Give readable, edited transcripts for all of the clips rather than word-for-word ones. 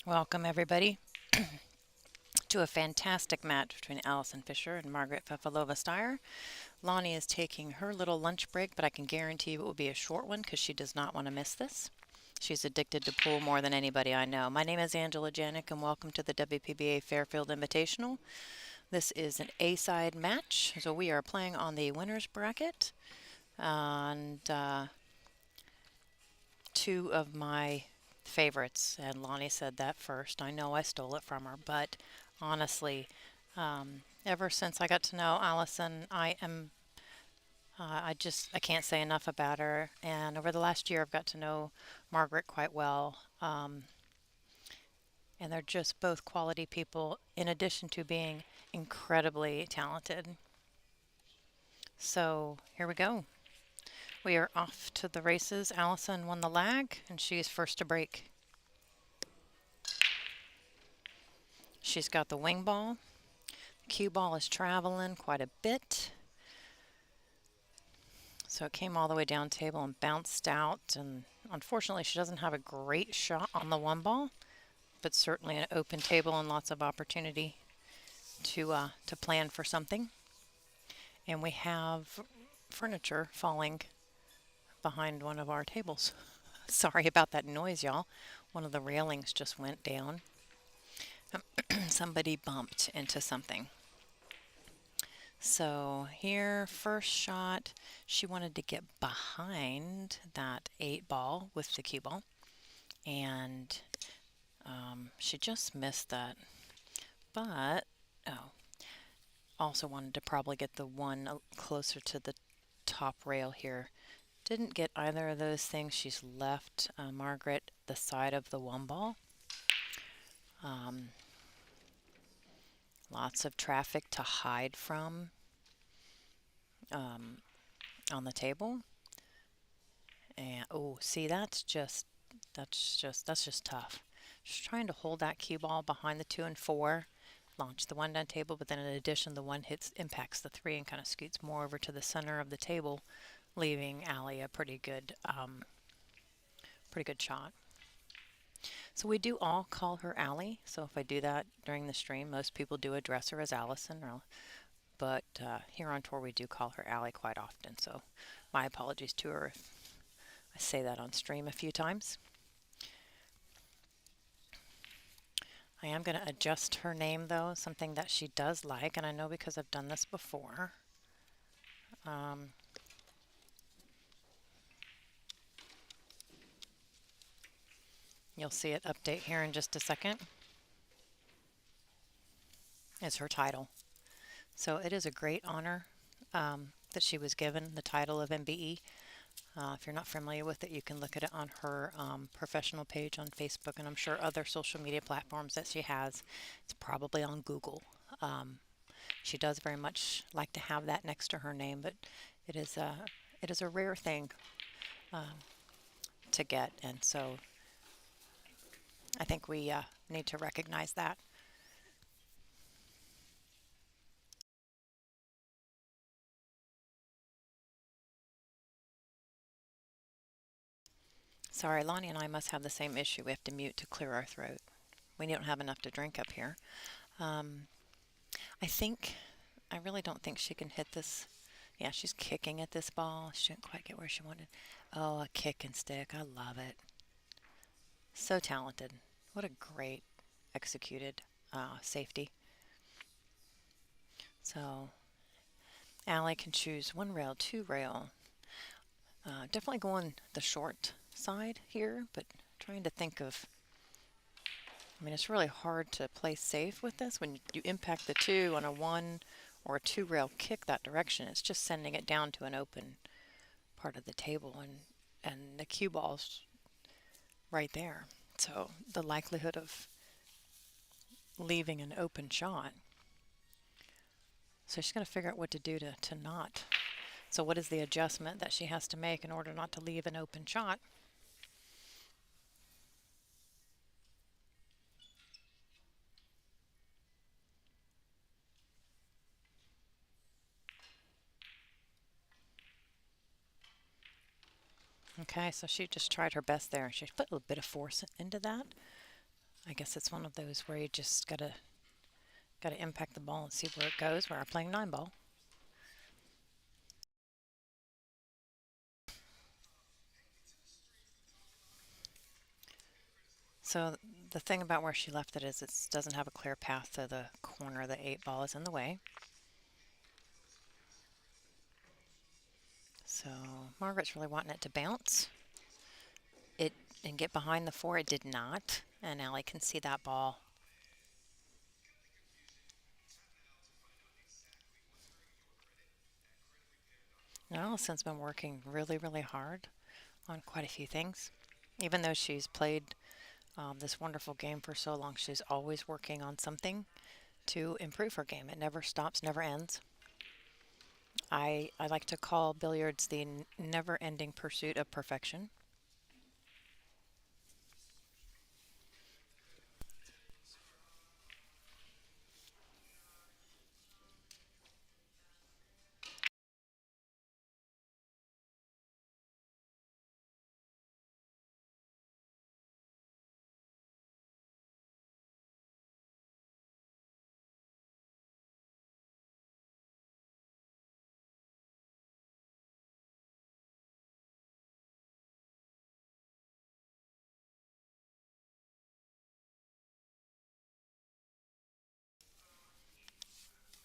Welcome, everybody, to a fantastic match between Allison Fisher and Margaret Fefilova Styer. Lonnie is taking her little lunch break, but I can guarantee you it will be a short one because she does not want to miss this. She's addicted to pool more than anybody I know. My name is Angela Janik, and welcome to the WPBA Fairfield Invitational. This is an A-side match, so we are playing on the winner's bracket. And two of my favorites, and Lonnie said that first. I know I stole it from her, but honestly, ever since I got to know Allison, I can't say enough about her. And over the last year, I've got to know Margaret quite well. And they're just both quality people, in addition to being incredibly talented. So here we go. We are off to the races. Allison won the lag, and she's first to break. She's got the wing ball. The cue ball is traveling quite a bit. So it came all the way down table and bounced out. And unfortunately, she doesn't have a great shot on the one ball, but certainly an open table and lots of opportunity to plan for something. And we have furniture falling behind one of our tables. Sorry about that noise, y'all. One of the railings just went down. Somebody bumped into something. So here, first shot, she wanted to get behind that 8 ball with the cue ball, and she just missed that. But, also wanted to probably get the one closer to the top rail here. Didn't get either of those things. She's left Margaret the side of the 1 ball. Lots of traffic to hide from on the table. And oh, see, that's just tough. Just trying to hold that cue ball behind the 2 and 4, launch the 1 down table, but then in addition, the 1 impacts the 3 and kind of scoots more over to the center of the table, leaving Allie a pretty good shot. So we do all call her Allie. So if I do that during the stream, most people do address her as Allison, but here on tour we do call her Allie quite often. So my apologies to her if I say that on stream a few times. I am going to adjust her name, though, something that she does like, and I know because I've done this before. You'll see it update here in just a second. It's her title. So it is a great honor that she was given the title of MBE. If you're not familiar with it, you can look at it on her professional page on Facebook, and I'm sure other social media platforms that she has. It's probably on Google. She does very much like to have that next to her name, but it is a rare thing to get, and so I think we need to recognize that. Sorry, Lonnie and I must have the same issue. We have to mute to clear our throat. We don't have enough to drink up here. I really don't think she can hit this. Yeah, she's kicking at this ball. She didn't quite get where she wanted. Oh, a kick and stick. I love it. So talented. What a great executed safety. So Allie can choose 1 rail, 2 rail. Definitely going the short side here, but trying to think of, I mean, it's really hard to play safe with this. When you impact the 2 on a 1 or a 2 rail kick that direction, it's just sending it down to an open part of the table, and the cue ball's right there. So the likelihood of leaving an open shot. So she's going to figure out what to do to not. So what is the adjustment that she has to make in order not to leave an open shot? Okay, so she just tried her best there. She put a little bit of force into that. I guess it's one of those where you just gotta impact the ball and see where it goes. We are playing 9 ball. So the thing about where she left it is it doesn't have a clear path to the corner. The 8 ball is in the way. So Margaret's really wanting it to bounce. It and get behind the 4. It did not, and Allie can see that ball. Now Allison's been working really, really hard on quite a few things. Even though she's played this wonderful game for so long, she's always working on something to improve her game. It never stops, never ends. I like to call billiards the never-ending pursuit of perfection.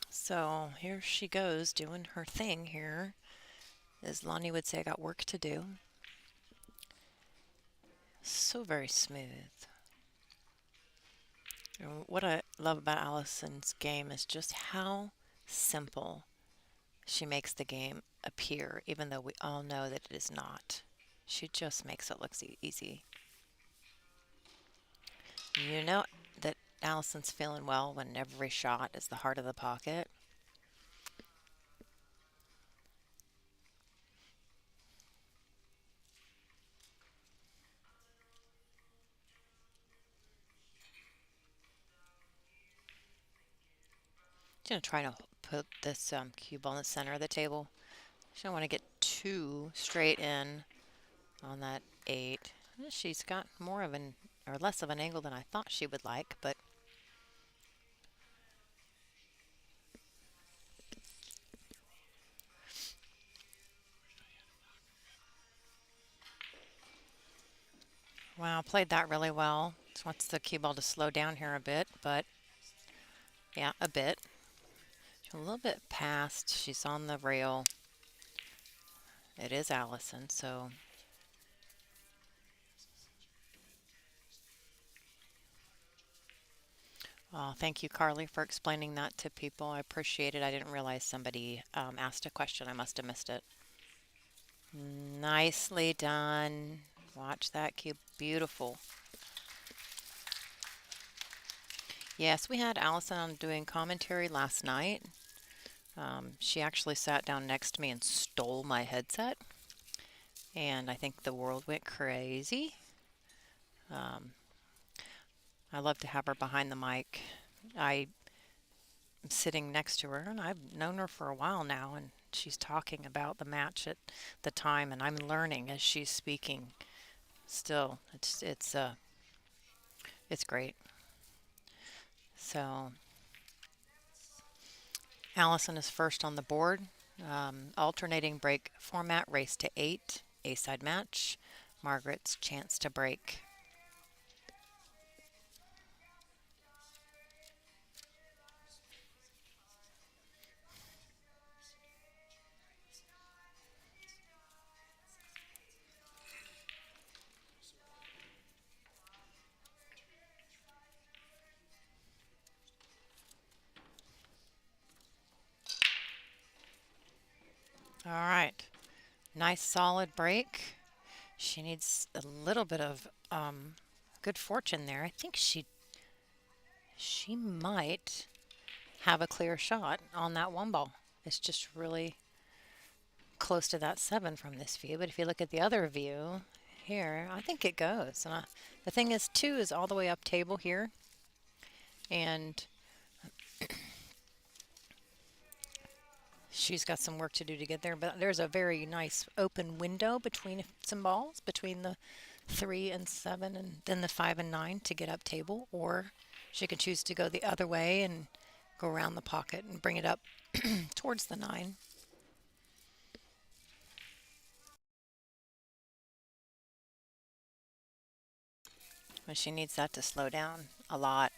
So here she goes doing her thing here. As Lonnie would say, I got work to do. So very smooth. And what I love about Allison's game is just how simple she makes the game appear, even though we all know that it is not. She just makes it look easy. You know that Allison's feeling well when every shot is the heart of the pocket. She's going to try to put this cue ball in the center of the table. She don't want to get too straight in on that 8. She's got more of an, or less of an angle than I thought she would like, but wow, played that really well. Just wants the cue ball to slow down here a bit, but yeah, a bit. She's a little bit past. She's on the rail. It is Allison, so thank you, Carly, for explaining that to people. I appreciate it. I didn't realize somebody asked a question. I must have missed it. Nicely done. Watch that cue. Beautiful. Yes, we had Allison on doing commentary last night. She actually sat down next to me and stole my headset. And I think the world went crazy. Um, I love to have her behind the mic. I'm sitting next to her, and I've known her for a while now, and she's talking about the match at the time, and I'm learning as she's speaking. Still, it's great. So Allison is first on the board. Alternating break format, race to 8, A-side match. Margaret's chance to break. All right. Nice solid break. She needs a little bit of good fortune there. I think she might have a clear shot on that 1 ball. It's just really close to that 7 from this view. But if you look at the other view here, I think it goes. And the thing is, 2 is all the way up table here. And she's got some work to do to get there. But there's a very nice open window between some balls, between the 3 and 7 and then the 5 and 9 to get up table, or she can choose to go the other way and go around the pocket and bring it up towards the 9. But she needs that to slow down a lot.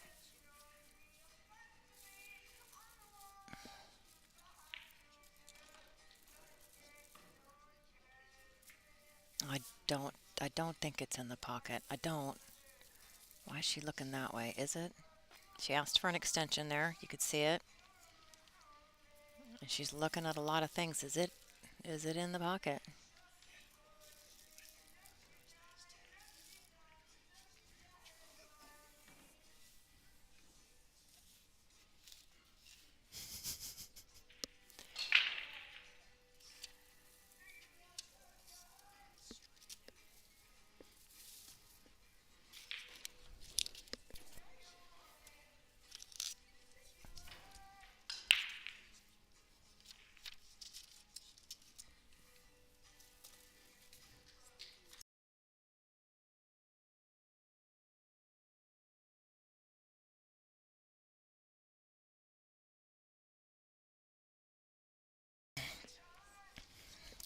I don't I don't think it's in the pocket. I don't. Why is she looking that way? Is it? She asked for an extension there. You could see it. And she's looking at a lot of things. Is it in the pocket?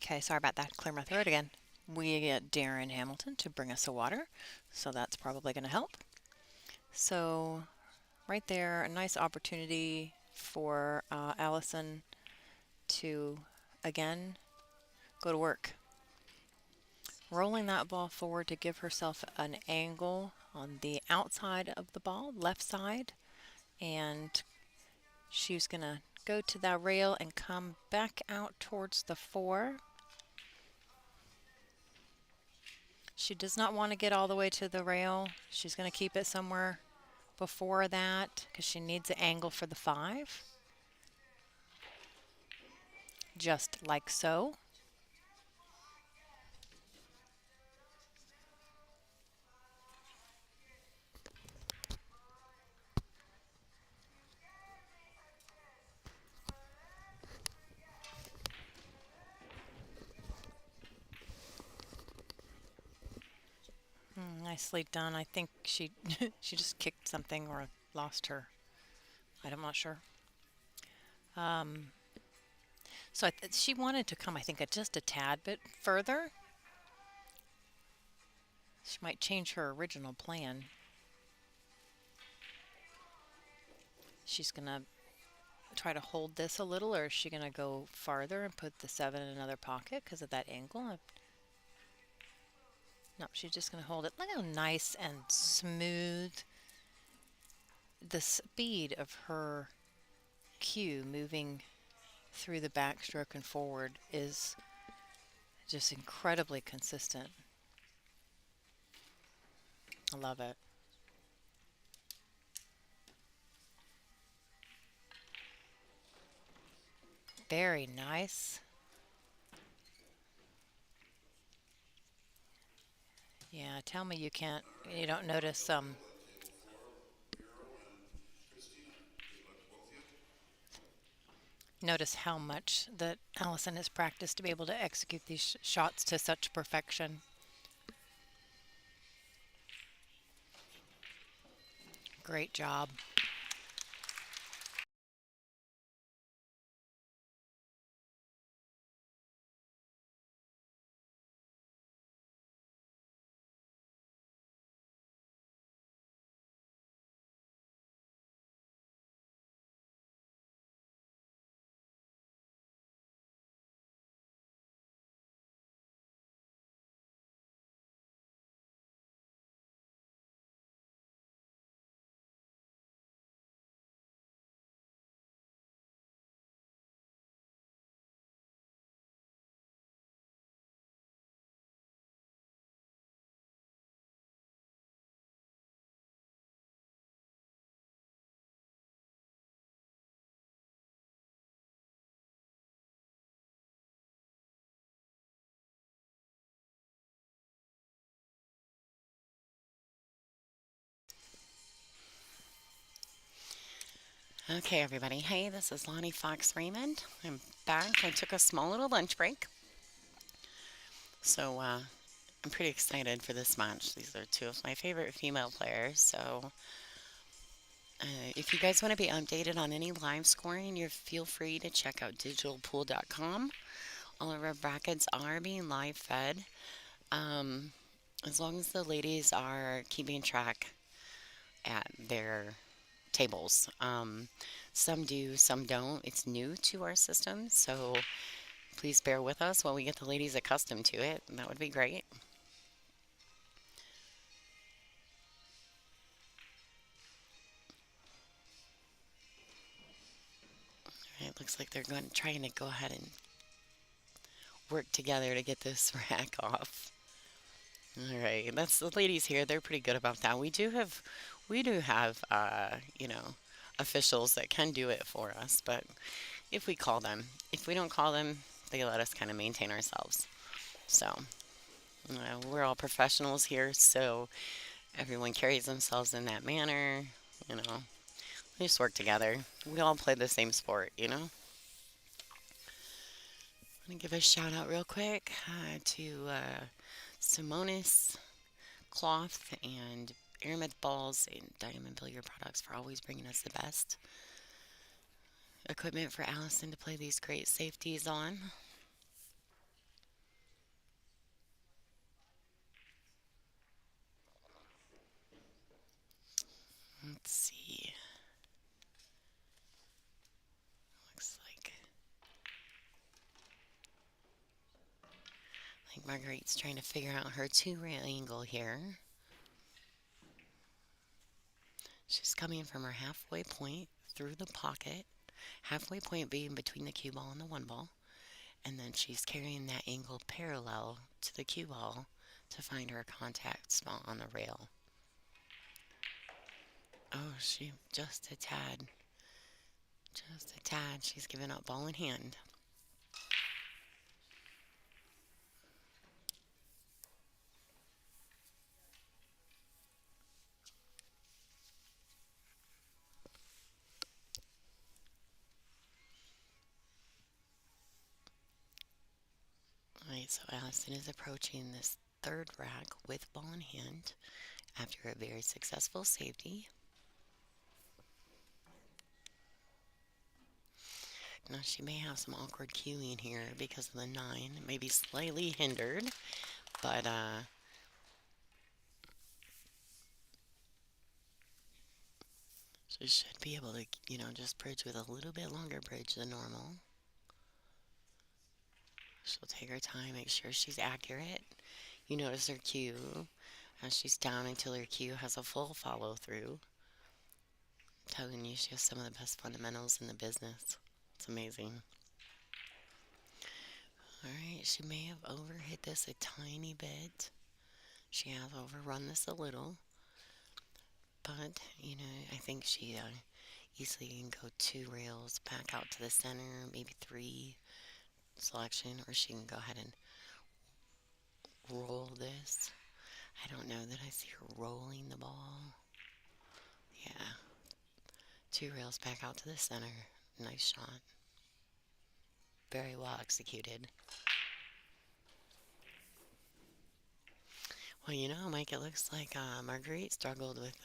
Okay, sorry about that. Clear my throat again. We get Darren Hamilton to bring us a water, so that's probably going to help. So right there, a nice opportunity for Allison to, again, go to work. Rolling that ball forward to give herself an angle on the outside of the ball, left side, and she's going to go to that rail and come back out towards the 4. She does not want to get all the way to the rail. She's going to keep it somewhere before that because she needs an angle for the 5. Just like so. Nicely done. I think she she just kicked something or lost her. I'm not sure. So she wanted to come, I think, just a tad bit further. She might change her original plan. She's going to try to hold this a little, or is she going to go farther and put the 7 in another pocket because of that angle? No, she's just going to hold it. Look how nice and smooth. The speed of her cue moving through the backstroke and forward is just incredibly consistent. I love it. Very nice. Yeah, tell me you don't notice notice how much that Allison has practiced to be able to execute these shots to such perfection. Great job. Okay, everybody. Hey, this is Lonnie Fox Raymond. I'm back. I took a small little lunch break. So I'm pretty excited for this match. These are two of my favorite female players. So, if you guys want to be updated on any live scoring, you feel free to check out digitalpool.com. All of our brackets are being live fed. Um, as long as the ladies are keeping track at their tables. Some do, some don't. It's new to our system, so please bear with us while we get the ladies accustomed to it. That would be great. It looks like they're going trying to go ahead and work together to get this rack off. All right, that's the ladies here. They're pretty good about that. We do have officials that can do it for us, but if we call them, if we don't call them, they let us kind of maintain ourselves. So we're all professionals here, so everyone carries themselves in that manner. You know, we just work together. We all play the same sport. I'm gonna give a shout out real quick to Simonis Cloth and Aramith Balls and Diamond Billiard Products for always bringing us the best equipment for Allison to play these great safeties on. Let's see. Looks like Marguerite's trying to figure out her two-rail angle here. She's coming from her halfway point through the pocket, halfway point being between the cue ball and the one ball, and then she's carrying that angle parallel to the cue ball to find her contact spot on the rail. Oh, she just a tad. She's giving up ball in hand. All right, so Allison is approaching this third rack with ball in hand after a very successful safety. Now she may have some awkward cueing here because of the 9, maybe slightly hindered, but she should be able to just bridge with a little bit longer bridge than normal. She'll take her time, make sure she's accurate. You notice her cue as she's down until her cue has a full follow through. I'm telling you, she has some of the best fundamentals in the business. It's amazing. Alright, she may have overhit this a tiny bit. She has overrun this a little. But, I think she easily can go 2 rails back out to the center, maybe 3 selection, or she can go ahead and roll this. I don't know that I see her rolling the ball. Yeah. 2 rails back out to the center. Nice shot. Very well executed. Well, Mike, it looks like Marguerite struggled with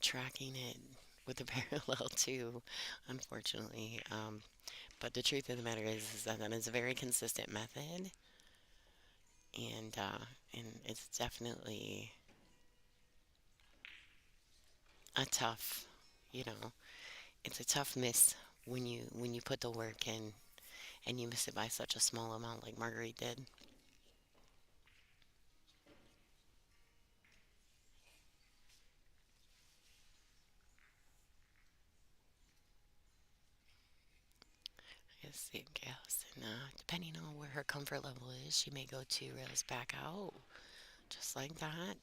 tracking it with the parallel too, unfortunately. But the truth of the matter is that is a very consistent method, and it's definitely a tough, you know, it's a tough miss when you put the work in and you miss it by such a small amount like Marguerite did. Let's see, guess, and depending on where her comfort level is, she may go 2 rails back out, just like that.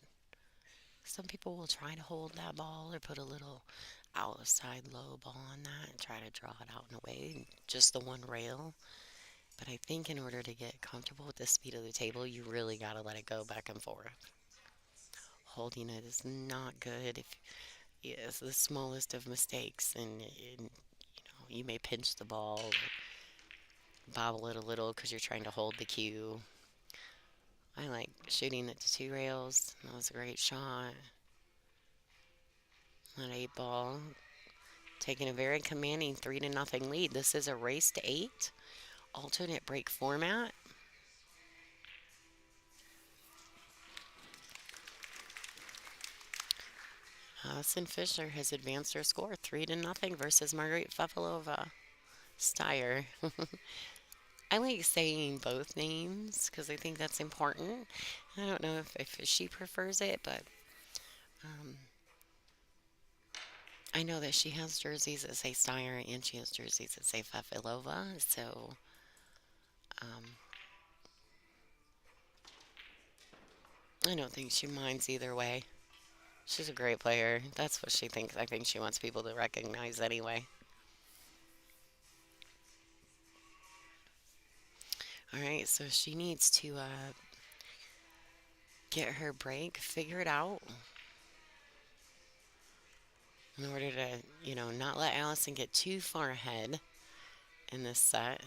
Some people will try to hold that ball or put a little outside low ball on that and try to draw it out and away, just the one rail. But I think in order to get comfortable with the speed of the table, you really got to let it go back and forth. Holding it is not good if it's the smallest of mistakes, and you may pinch the ball or bobble it a little because you're trying to hold the cue. I like shooting it to two rails. That was a great shot. That eight ball. Taking a very commanding 3-0 lead. This is a race to eight. Alternate break format. Allison Fisher has advanced her score 3-0 versus Margaret Fefilova Styer. I like saying both names because I think that's important. I don't know if she prefers it, but um, I know that she has jerseys that say Styer and she has jerseys that say Fefilova. So um, I don't think she minds either way. She's a great player. That's what she thinks. I think she wants people to recognize anyway. All right, so she needs to get her break figured out in order to, not let Allison get too far ahead in this set.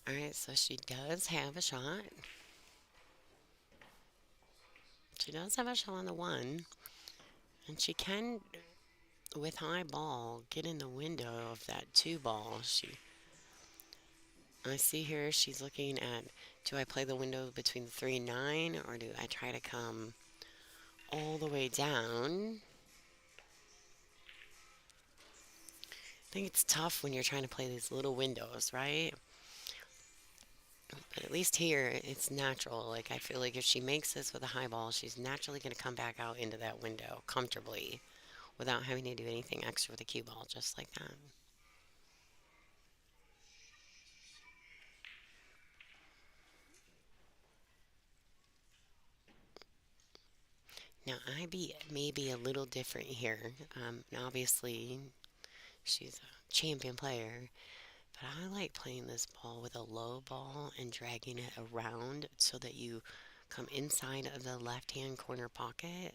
All right, so she does have a shot. She does have a shot on the one, and she can, with high ball, get in the window of that two ball. I see here she's looking at, do I play the window between the 3-9 or do I try to come all the way down? I think it's tough when you're trying to play these little windows, right? But at least here, it's natural. Like, I feel like if she makes this with a high ball, she's naturally going to come back out into that window comfortably without having to do anything extra with a cue ball, just like that. Now, IB may be a little different here. Obviously, she's a champion player, but I like playing this ball with a low ball and dragging it around so that you come inside of the left-hand corner pocket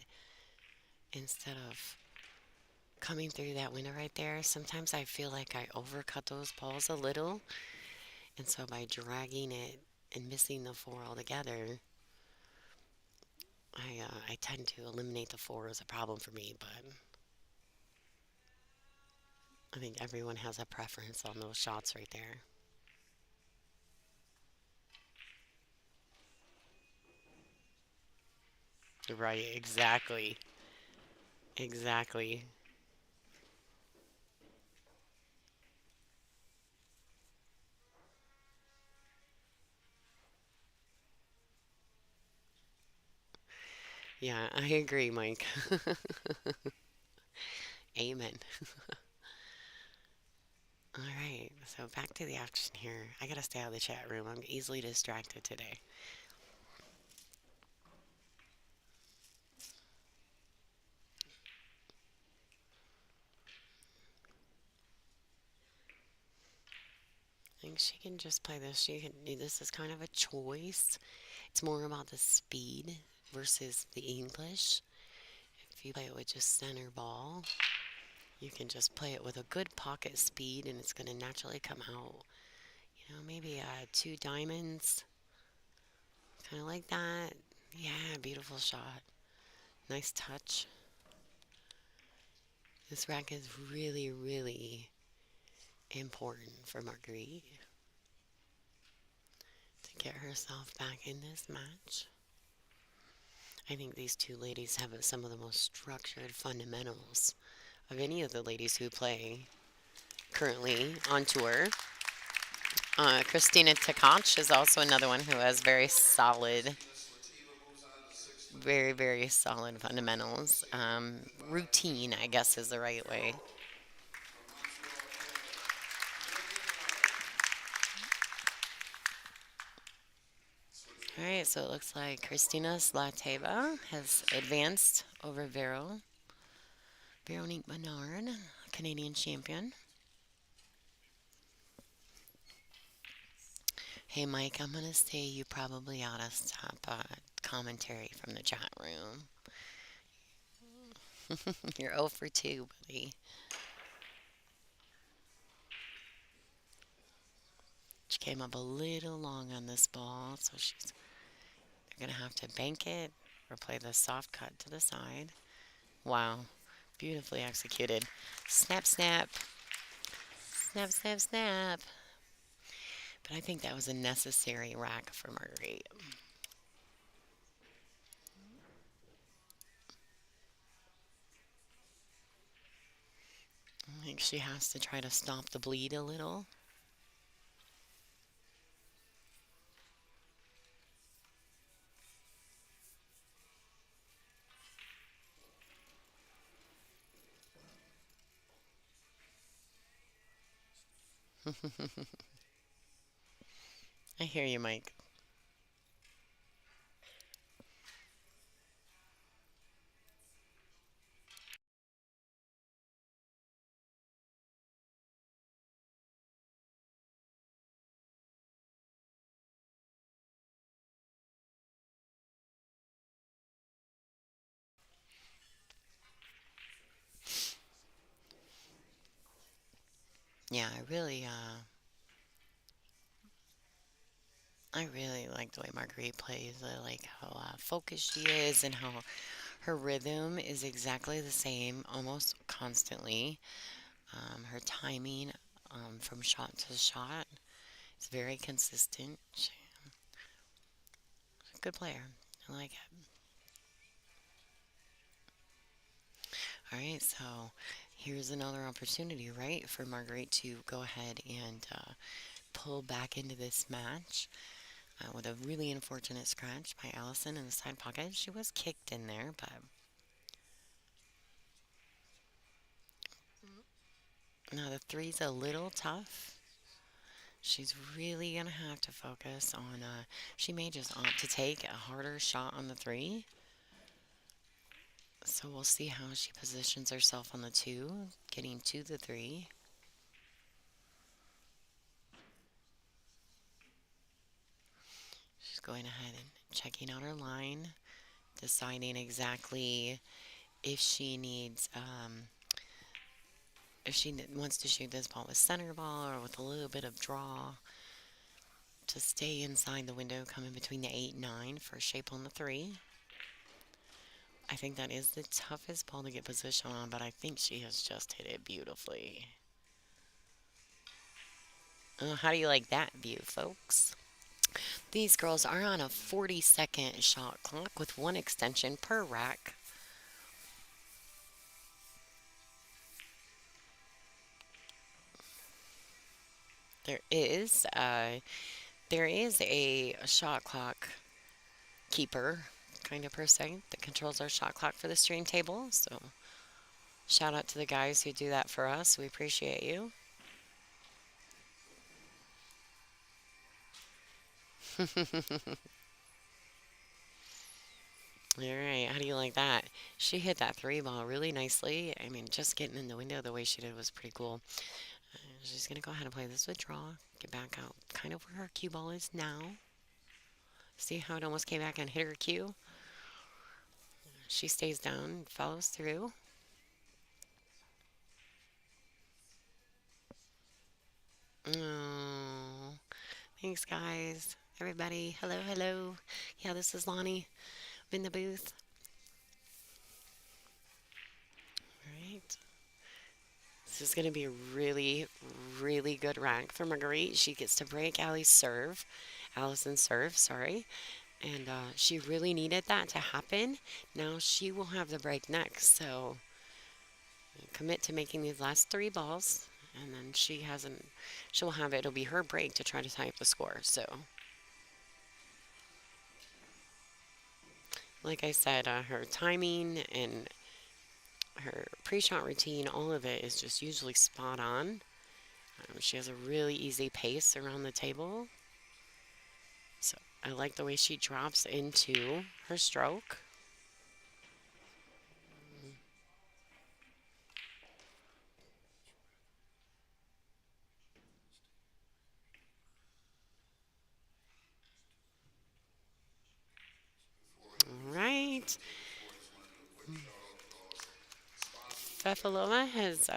instead of coming through that window right there. Sometimes I feel like I overcut those balls a little, and so by dragging it and missing the four altogether, I tend to eliminate the four as a problem for me, but I think everyone has a preference on those shots right there. Right, exactly. Exactly. Yeah, I agree, Mike. Amen. All right, so back to the action here. I gotta stay out of the chat room. I'm easily distracted today. I think she can just play this. This is kind of a choice. It's more about the speed versus the English. If you play it with just center ball, you can just play it with a good pocket speed and it's going to naturally come out. Maybe two diamonds, kind of like that. Yeah, beautiful shot. Nice touch. This rack is really, really important for Marguerite to get herself back in this match. I think these two ladies have some of the most structured fundamentals of any of the ladies who play currently on tour. Christina Tkach is also another one who has very solid, very, very solid fundamentals. Routine, I guess, is the right way. All right, so it looks like Christina Slateva has advanced over Veronique Bernard, Canadian champion. Hey, Mike, I'm going to say you probably ought to stop commentary from the chat room. You're 0 for 2, buddy. She came up a little long on this ball, so they're going to have to bank it or play the soft cut to the side. Wow, beautifully executed. Snap, snap, snap, snap, snap. But I think that was a necessary rack for Marguerite. I think she has to try to stop the bleed a little. I hear you, Mike. Yeah, I really like the way Marguerite plays. I like how focused she is and how her rhythm is exactly the same almost constantly. Her timing from shot to shot is very consistent. She's a good player. I like it. All right, so here's another opportunity, right, for Marguerite to go ahead and pull back into this match with a really unfortunate scratch by Allison in the side pocket. She was kicked in there, but now the three's a little tough. She's really going to have to focus on, she may just opt to take a harder shot on the three. So we'll see how she positions herself on the two, getting to the three. She's going ahead and checking out her line, deciding exactly if she needs, if she wants to shoot this ball with center ball or with a little bit of draw to stay inside the window, coming between the 8 and 9 for shape on the three. I think that is the toughest ball to get position on, but I think she has just hit it beautifully. How do you like that view, folks? These girls are on a 40-second shot clock with one extension per rack. There is uh, there is a shot clock keeper, kind of per se, that controls our shot clock for the stream table. So shout out to the guys who do that for us. We appreciate you. All right, how do you like that? She hit that three ball really nicely. I mean, just getting in the window the way she did was pretty cool. She's going to go ahead and play this withdrawal. Get back out kind of where her cue ball is now. See how it almost came back and hit her cue? She stays down, follows through. Oh, thanks, guys. Everybody, hello, hello. Yeah, this is Lonnie. I'm in the booth. All right. This is going to be a really, really good rank for Marguerite. She gets to break Allison's serve, sorry. And she really needed that to happen. Now she will have the break next. So commit to making these last three balls. And then she'll have it. It'll be her break to try to tie up the score. So, like I said, her timing and her pre-shot routine, all of it is just usually spot on. She has a really easy pace around the table. So I like the way she drops into her stroke. Margaret Fefilova has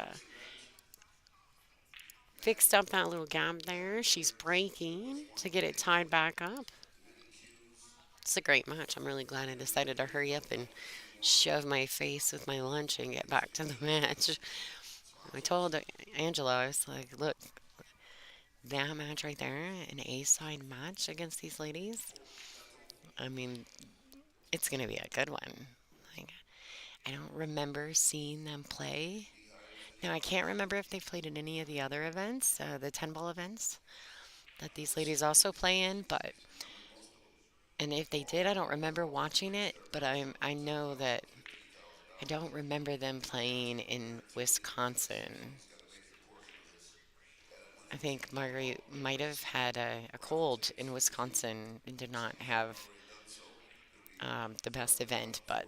fixed up that little gap there. She's breaking to get it tied back up. It's a great match. I'm really glad I decided to hurry up and shove my face with my lunch and get back to the match. I told Angela, I was like, look, that match right there, an A side match against these ladies, I mean, it's going to be a good one. Like, I don't remember seeing them play. Now, I can't remember if they've played in any of the other events, the 10 ball events that these ladies also play in, but and if they did, I don't remember watching it, but I know that I don't remember them playing in Wisconsin. I think Marguerite might have had a cold in Wisconsin and did not have the best event, but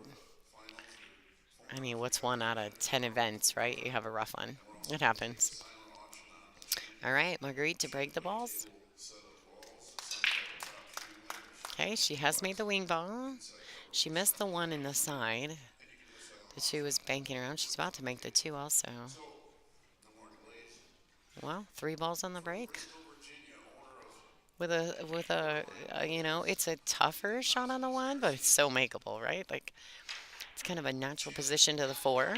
I mean, what's one out of 10 events, right? You have a rough one. It happens. All right, Marguerite to break the balls. Okay, she has made the wing ball. She missed the one in the side. The two was banking around. She's about to make the two also. Well, three balls on the break. It's a tougher shot on the one, but it's so makeable, right? Like it's kind of a natural position to the four.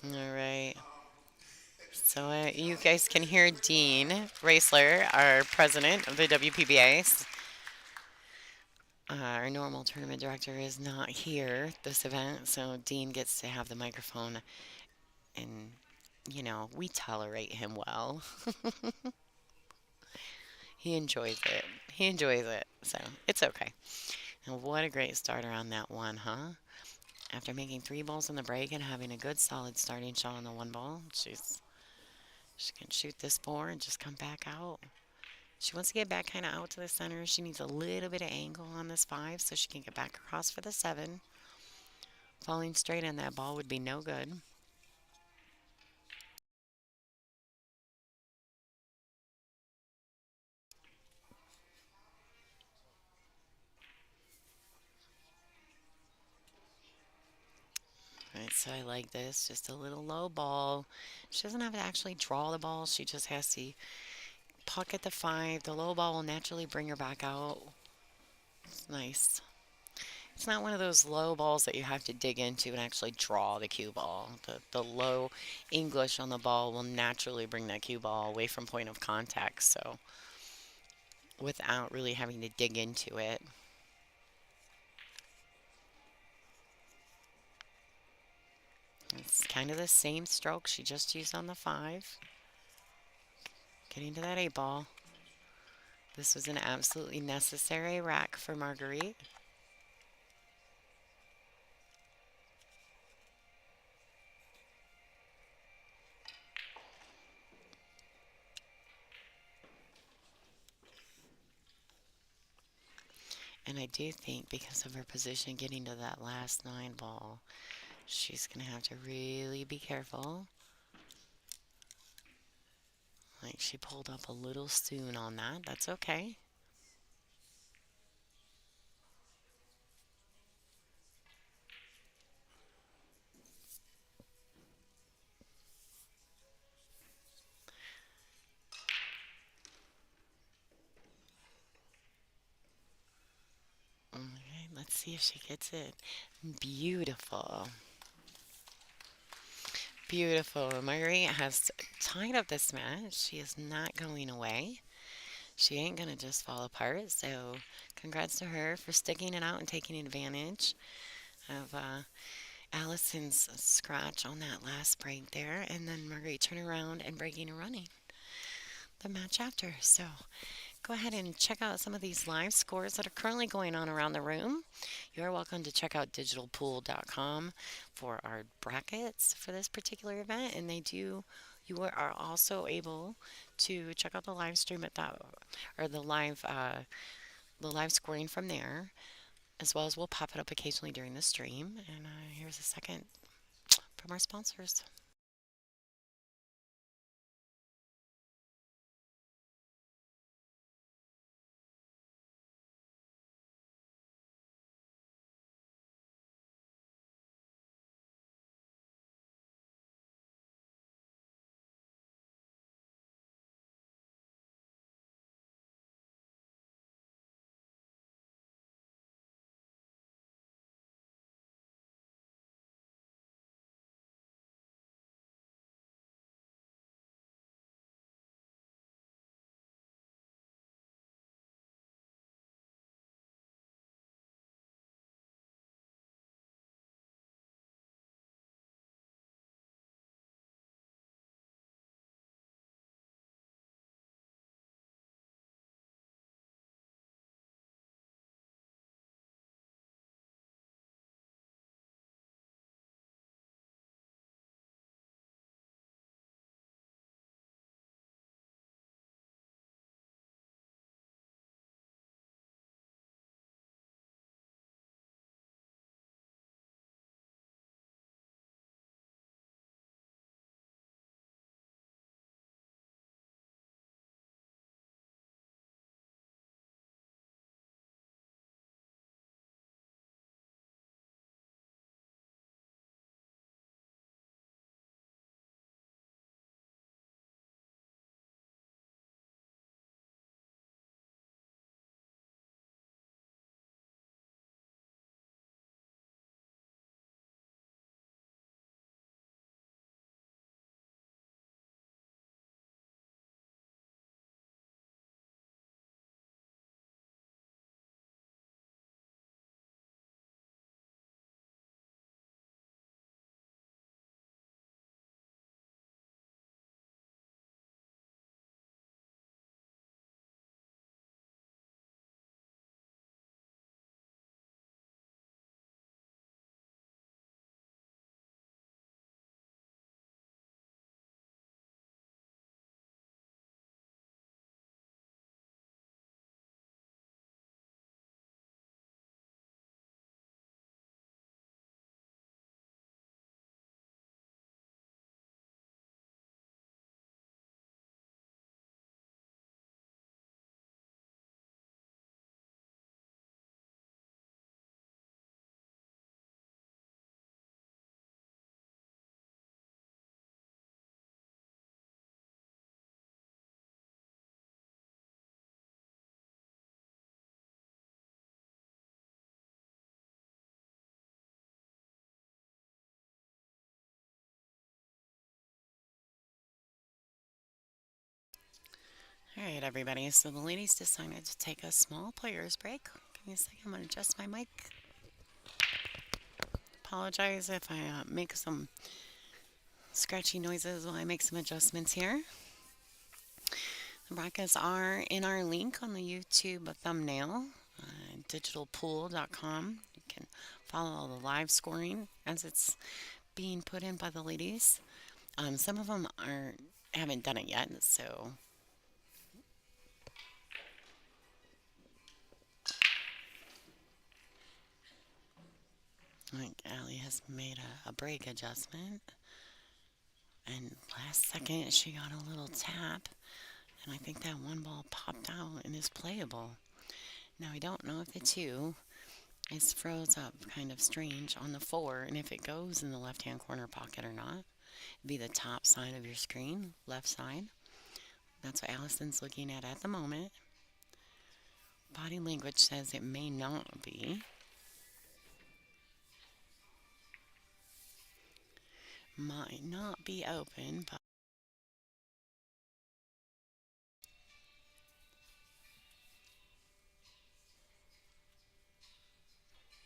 All right. So you guys can hear Dean Raisler, our president of the WPBA. Our normal tournament director is not here this event, so Dean gets to have the microphone, and we tolerate him well. He enjoys it. He enjoys it, so it's okay. And what a great starter on that one, huh? After making three balls in the break and having a good solid starting shot on the one ball, she can shoot this four and just come back out. She wants to get back kind of out to the center. She needs a little bit of angle on this five so she can get back across for the seven. Falling straight in that ball would be no good. Right, so I like this. Just a little low ball. She doesn't have to actually draw the ball. She just has to pocket the five. The low ball will naturally bring her back out. It's nice. It's not one of those low balls that you have to dig into and actually draw the cue ball. The low English on the ball will naturally bring that cue ball away from point of contact. So without really having to dig into it. It's kind of the same stroke she just used on the five. Getting to that eight ball. This was an absolutely necessary rack for Marguerite. And I do think because of her position getting to that last nine ball, she's going to have to really be careful. Like she pulled up a little soon on that. That's okay. Okay, let's see if she gets it. Beautiful. Beautiful. Marguerite has tied up this match. She is not going away. She ain't going to just fall apart. So, congrats to her for sticking it out and taking advantage of Allison's scratch on that last break there. And then Marguerite turning around and breaking and running the match after. So, go ahead and check out some of these live scores that are currently going on around the room. You are welcome to check out digitalpool.com for our brackets for this particular event, and you are also able to check out the live stream at that or the live scoring from there. as well as we'll pop it up occasionally during the stream. And here's a second from our sponsors. All right, everybody. So the ladies decided to take a small players break. Give me a second. I'm going to adjust my mic. Apologize if I make some scratchy noises while I make some adjustments here. The brackets are in our link on the YouTube thumbnail, digitalpool.com. You can follow all the live scoring as it's being put in by the ladies. Some of them haven't done it yet, so like Allie has made a break adjustment. And last second, she got a little tap, and I think that one ball popped out and is playable. Now, I don't know if the two is froze up kind of strange on the 4, and if it goes in the left-hand corner pocket or not. It'd be the top side of your screen, left side. That's what Allison's looking at the moment. Body language says it may not be. Might not be open, but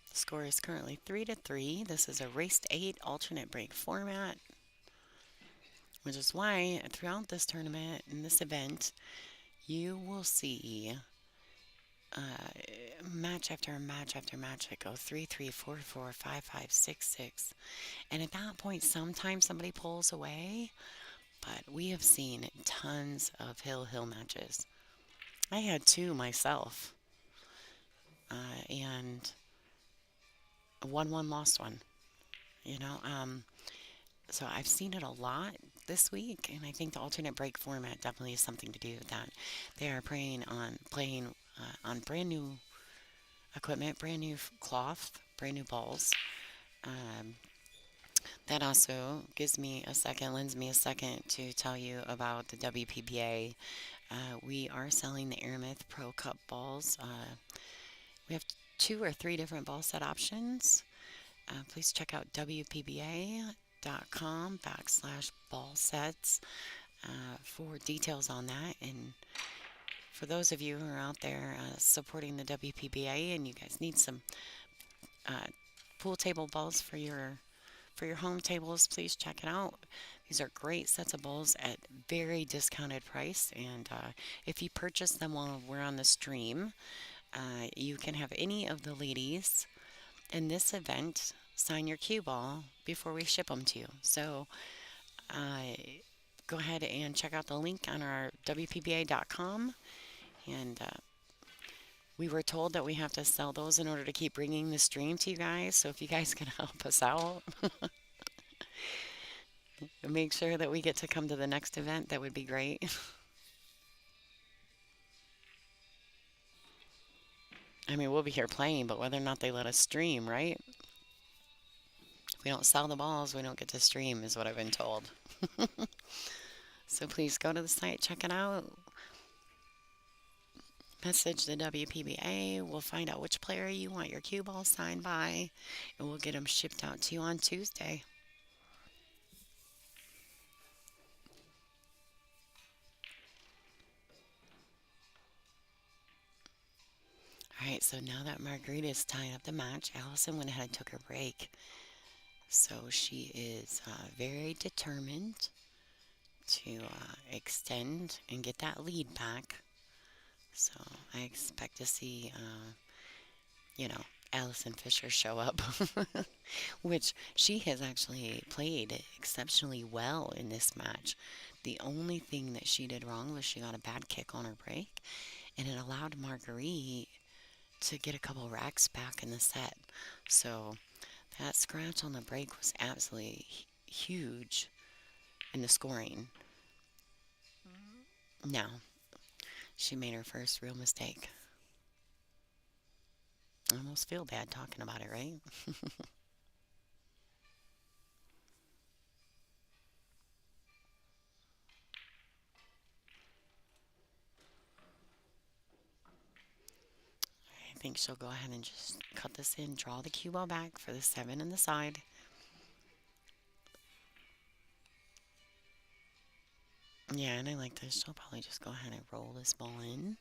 the score is currently 3-3. This is a race to 8 alternate break format, which is why throughout this tournament and this event, you will see match after match after match that go 3-3, 4-4, 5-5, 6-6. And at that point, sometimes somebody pulls away, but we have seen tons of hill matches. I had two myself, and won one, lost one. You know, so I've seen it a lot this week, and I think the alternate break format definitely has something to do with that. They are playing on brand new equipment, brand new cloth, brand new balls. Um, that also lends me a second to tell you about the WPBA. We are selling the Aramith Pro Cup balls. We have two or three different ball set options. Please check out WPBA.com/ball sets for details on that. And for those of you who are out there supporting the WPBA and you guys need some uh, pool table balls for your home tables, please check it out. These are great sets of balls at very discounted price, and if you purchase them while we're on the stream, you can have any of the ladies in this event sign your cue ball before we ship them to you. So uh, go ahead and check out the link on our WPBA.com, and we were told that we have to sell those in order to keep bringing the stream to you guys. So if you guys can help us out, make sure that we get to come to the next event, that would be great. I mean, we'll be here playing, but whether or not they let us stream, right? If we don't sell the balls, we don't get to stream, is what I've been told. So please go to the site, check it out. Message the WPBA. We'll find out which player you want your cue ball signed by, and we'll get them shipped out to you on Tuesday. All right, so now that Marguerite is tying up the match, Allison went ahead and took her break. So she is very determined to extend and get that lead back. So I expect to see, you know, Allison Fisher show up, which she has actually played exceptionally well in this match. The only thing that she did wrong was she got a bad kick on her break, and it allowed Marguerite to get a couple racks back in the set. So that scratch on the break was absolutely huge in the scoring. Now, she made her first real mistake. I almost feel bad talking about it, right? I think she'll go ahead and just cut this in, draw the cue ball back for the 7 in the side. Yeah, and I like this. She'll probably just go ahead and roll this ball in.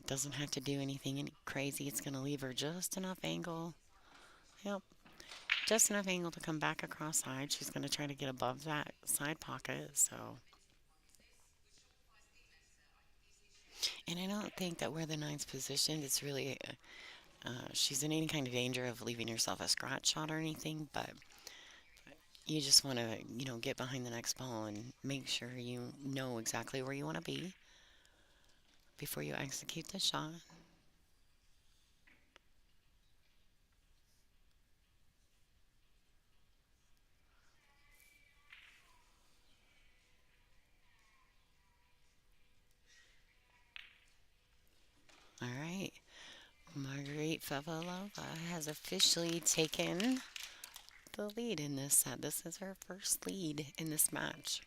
Doesn't have to do anything crazy. It's going to leave her just enough angle. Yep, just enough angle to come back across side. She's going to try to get above that side pocket. So, and I don't think that where the nine's positioned, it's really she's in any kind of danger of leaving herself a scratch shot or anything. But you just want to, get behind the next ball and make sure you know exactly where you want to be before you execute the shot. All right. Margaret Fefilova has officially taken the lead in this set. This is her first lead in this match.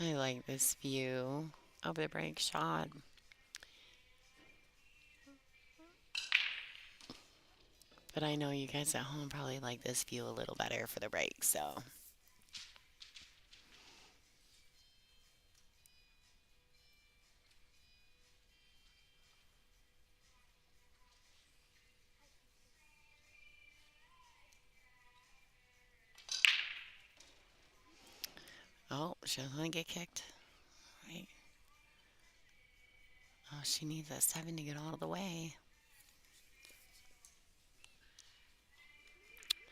I like this view of the break shot. But I know you guys at home probably like this view a little better for the break, so. Oh, she doesn't want to get kicked. Right. Oh, she needs that 7 to get all the way.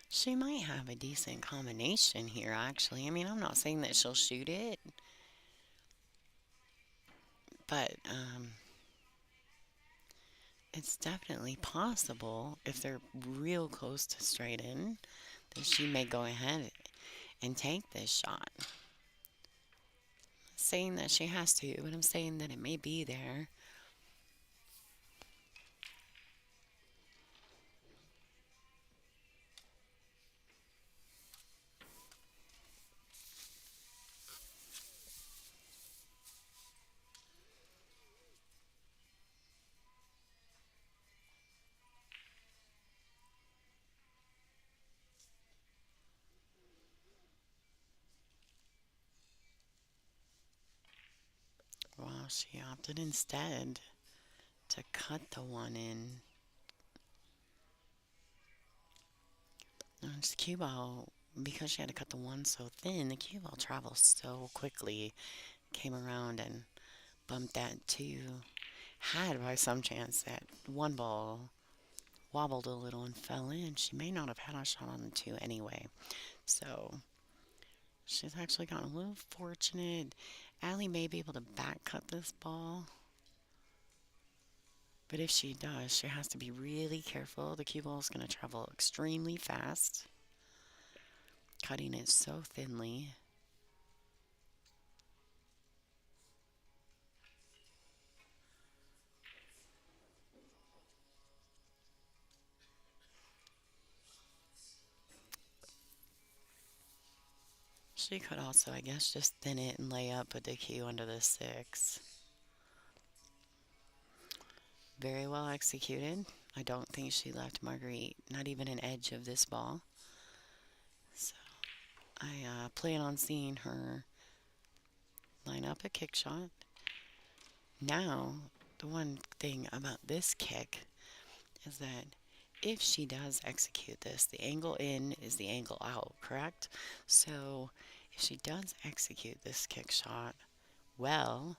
She might have a decent combination here, actually. I mean, I'm not saying that she'll shoot it, but it's definitely possible if they're real close to straight in that she may go ahead and take this shot. Saying that she has to, but I'm saying that it may be there. Well, she opted instead to cut the one in. This cue ball, because she had to cut the one so thin, the cue ball traveled so quickly, came around and bumped that two. Had by some chance that one ball wobbled a little and fell in, she may not have had a shot on the two anyway. So she's actually gotten a little fortunate. Allie may be able to back cut this ball. But if she does, she has to be really careful. The cue ball is going to travel extremely fast, cutting it so thinly. She could also, I guess, just thin it and lay up with the cue under the six. Very well executed. I don't think she left Marguerite not even an edge of this ball. So I plan on seeing her line up a kick shot. Now, the one thing about this kick is that if she does execute this, the angle in is the angle out, correct? So if she does execute this kick shot well,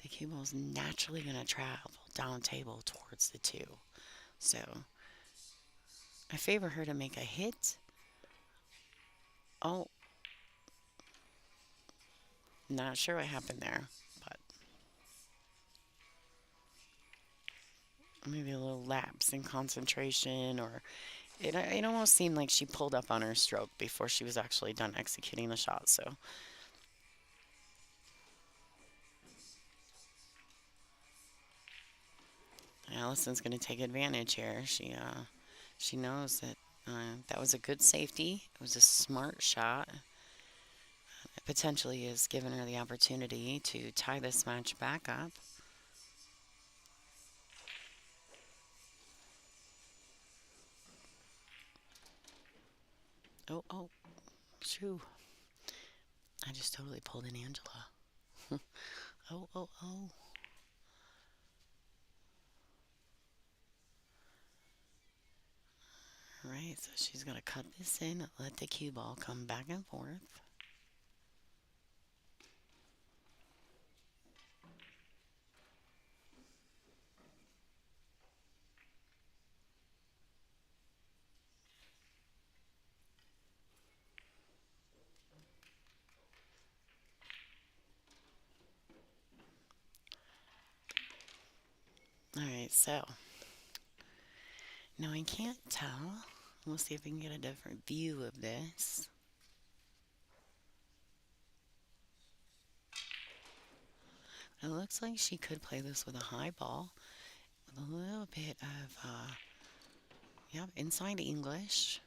the cue ball is naturally going to travel down table towards the two. So I favor her to make a hit. Oh, not sure what happened there, but maybe a little lapse in concentration, or it almost seemed like she pulled up on her stroke before she was actually done executing the shot. So Allison's going to take advantage here. She knows that that was a good safety. It was a smart shot. It potentially has given her the opportunity to tie this match back up. Oh, oh, shoo. I just totally pulled an Angela. Oh, oh, oh. All right, so she's going to cut this in, let the cue ball come back and forth. All right, so now I can't tell. We'll see if we can get a different view of this. It looks like she could play this with a high ball with a little bit of, inside English.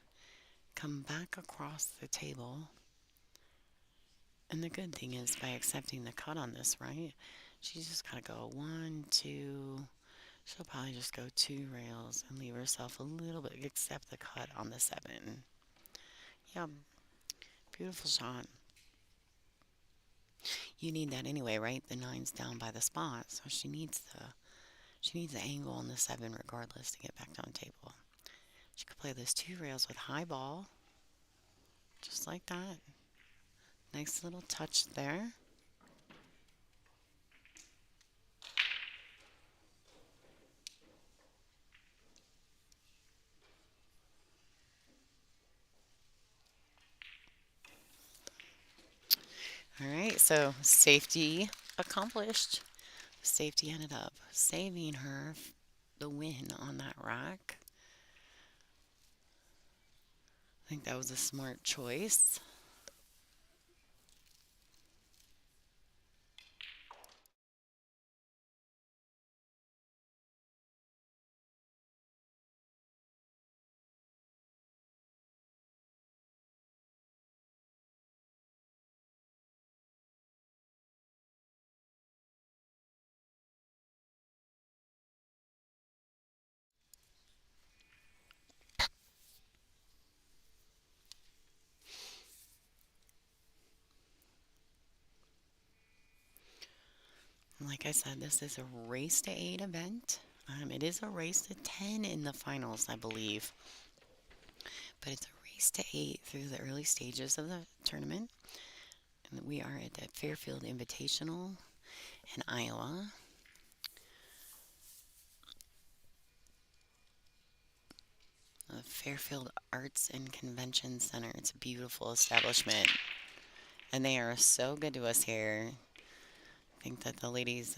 Come back across the table. And the good thing is, by accepting the cut on this, right, she's just got to go 1, 2. She'll probably just go 2 rails and leave herself a little bit, accept the cut on the 7. Yep, beautiful shot. You need that anyway, right? The 9's down by the spot, so she needs the angle on the 7 regardless to get back down table. She could play this 2 rails with high ball, just like that. Nice little touch there. All right, so safety accomplished. Safety ended up saving her the win on that rack. I think that was a smart choice. Like I said, this is a race to 8 event. It is a race to 10 in the finals, I believe. But it's a race to 8 through the early stages of the tournament. And we are at the Fairfield Invitational in Iowa. The Fairfield Arts and Convention Center. It's a beautiful establishment. And they are so good to us here. I think that the ladies,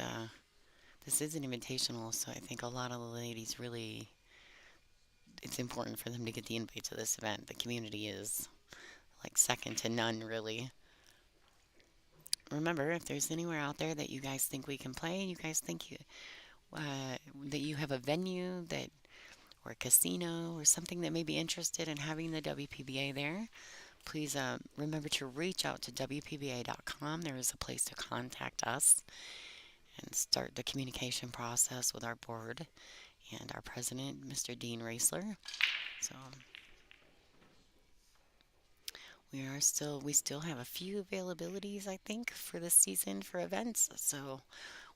this is an invitational, so I think a lot of the ladies really, it's important for them to get the invite to this event. The community is like second to none, really. Remember, if there's anywhere out there that you guys think we can play, you guys think that you have a venue that or a casino or something that may be interested in having the WPBA there, please remember to reach out to WPBA.com. There is a place to contact us and start the communication process with our board and our president, Mr. Dean Raisler. So we still have a few availabilities, I think, for this season for events. So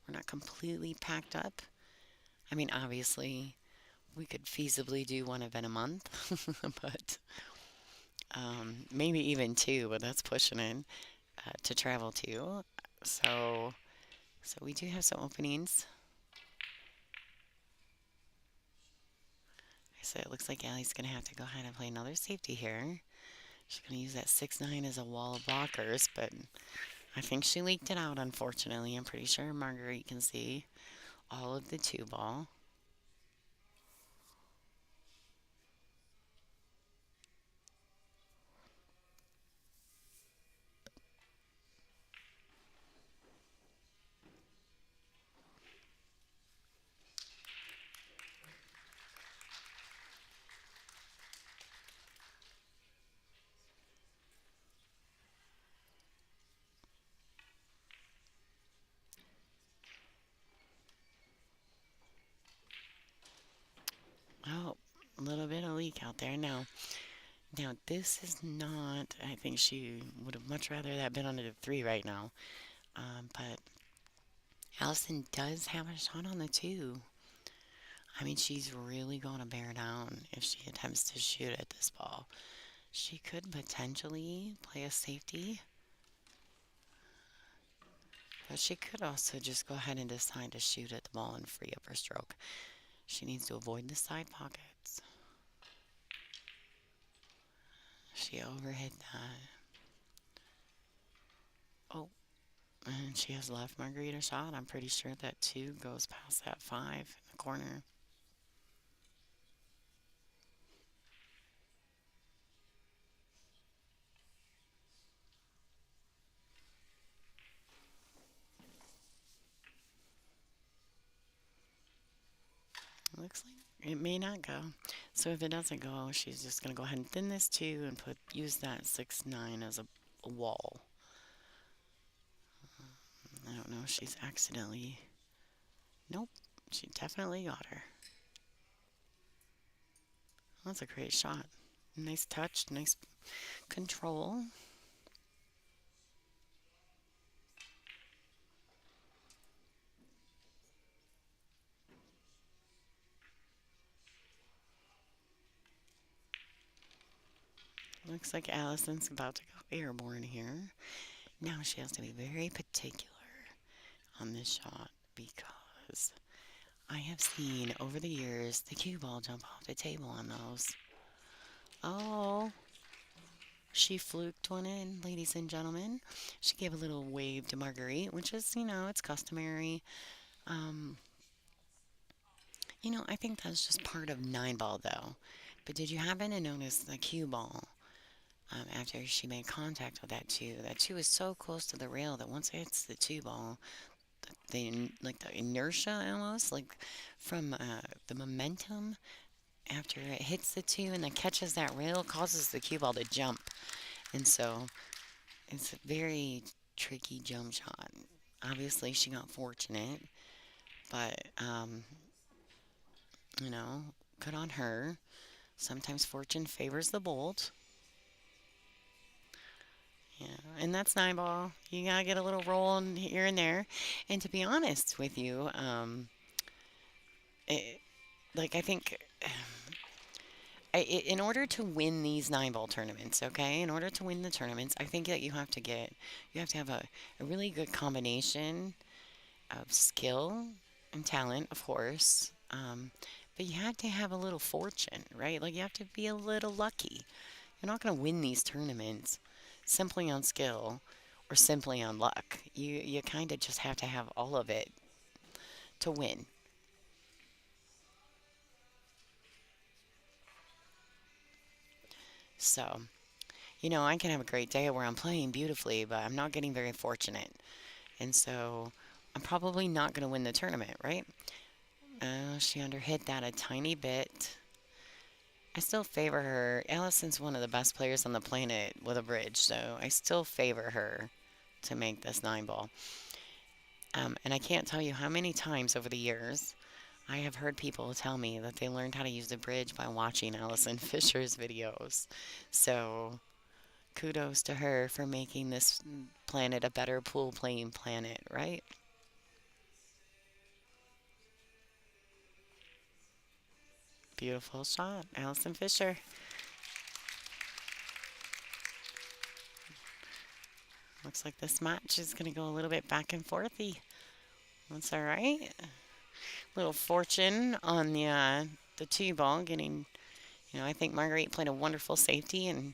we're not completely packed up. I mean, obviously, we could feasibly do one event a month, but maybe even two, but that's pushing it to travel to. So, so we do have some openings. So it looks like Allie's going to have to go ahead and play another safety here. She's going to use that 6-9 as a wall of blockers, but I think she leaked it out, unfortunately. I'm pretty sure Marguerite can see all of the 2 ball. Oh, a little bit of leak out there now. Now, this is not, I think she would have much rather that been under the 3 right now. But Allison does have a shot on the 2. I mean, she's really going to bear down if she attempts to shoot at this ball. She could potentially play a safety, but she could also just go ahead and decide to shoot at the ball and free up her stroke. She needs to avoid the side pockets. She overhit that. Oh, and she has left Marguerite a shot. I'm pretty sure that 2 goes past that 5 in the corner. Looks like it may not go. So if it doesn't go, she's just going to go ahead and thin this 2 and use that 6-9 as a wall. I don't know if she's accidentally. Nope, she definitely got her. That's a great shot. Nice touch, nice control. Looks like Allison's about to go airborne here. Now she has to be very particular on this shot because I have seen over the years the cue ball jump off the table on those. Oh, she fluked one in, ladies and gentlemen. She gave a little wave to Marguerite, which is, it's customary. Um, I think that's just part of nine ball, though. But did you happen to notice the cue ball after she made contact with that two? That two is so close to the rail that once it hits the two ball, like the inertia almost, like from the momentum after it hits the two and then catches that rail, causes the cue ball to jump. And so it's a very tricky jump shot. Obviously, she got fortunate, but you know, good on her. Sometimes fortune favors the bold. Yeah, and that's nine ball. You gotta get a little roll here and there. And to be honest with you, it, I think in order to win these nine ball tournaments, okay, in order to win the tournaments, I think that you have to have a really good combination of skill and talent, of course. But you have to have a little fortune, right? Like you have to be a little lucky. You're not going to win these tournaments simply on skill or simply on luck. You kind of just have to have all of it to win. So, I can have a great day where I'm playing beautifully, but I'm not getting very fortunate. And so I'm probably not going to win the tournament, right? She underhit that a tiny bit. I still favor her. Allison's one of the best players on the planet with a bridge, so I still favor her to make this nine ball. And I can't tell you how many times over the years I have heard people tell me that they learned how to use the bridge by watching Allison Fisher's videos. So kudos to her for making this planet a better pool playing planet, right? Beautiful shot, Allison Fisher. Looks like this match is going to go a little bit back and forthy. That's all right. Little fortune on the two ball getting. I think Marguerite played a wonderful safety, and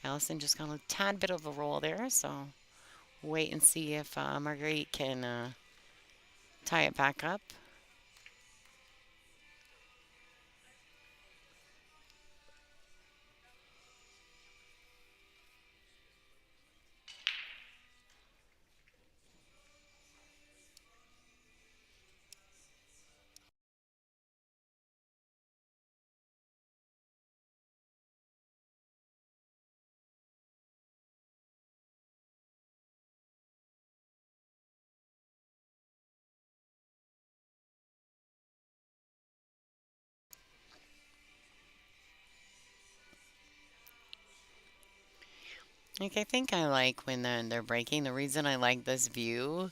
Allison just got a tad bit of a roll there. So wait and see if Marguerite can tie it back up. Like I think I like when they're breaking. The reason I like this view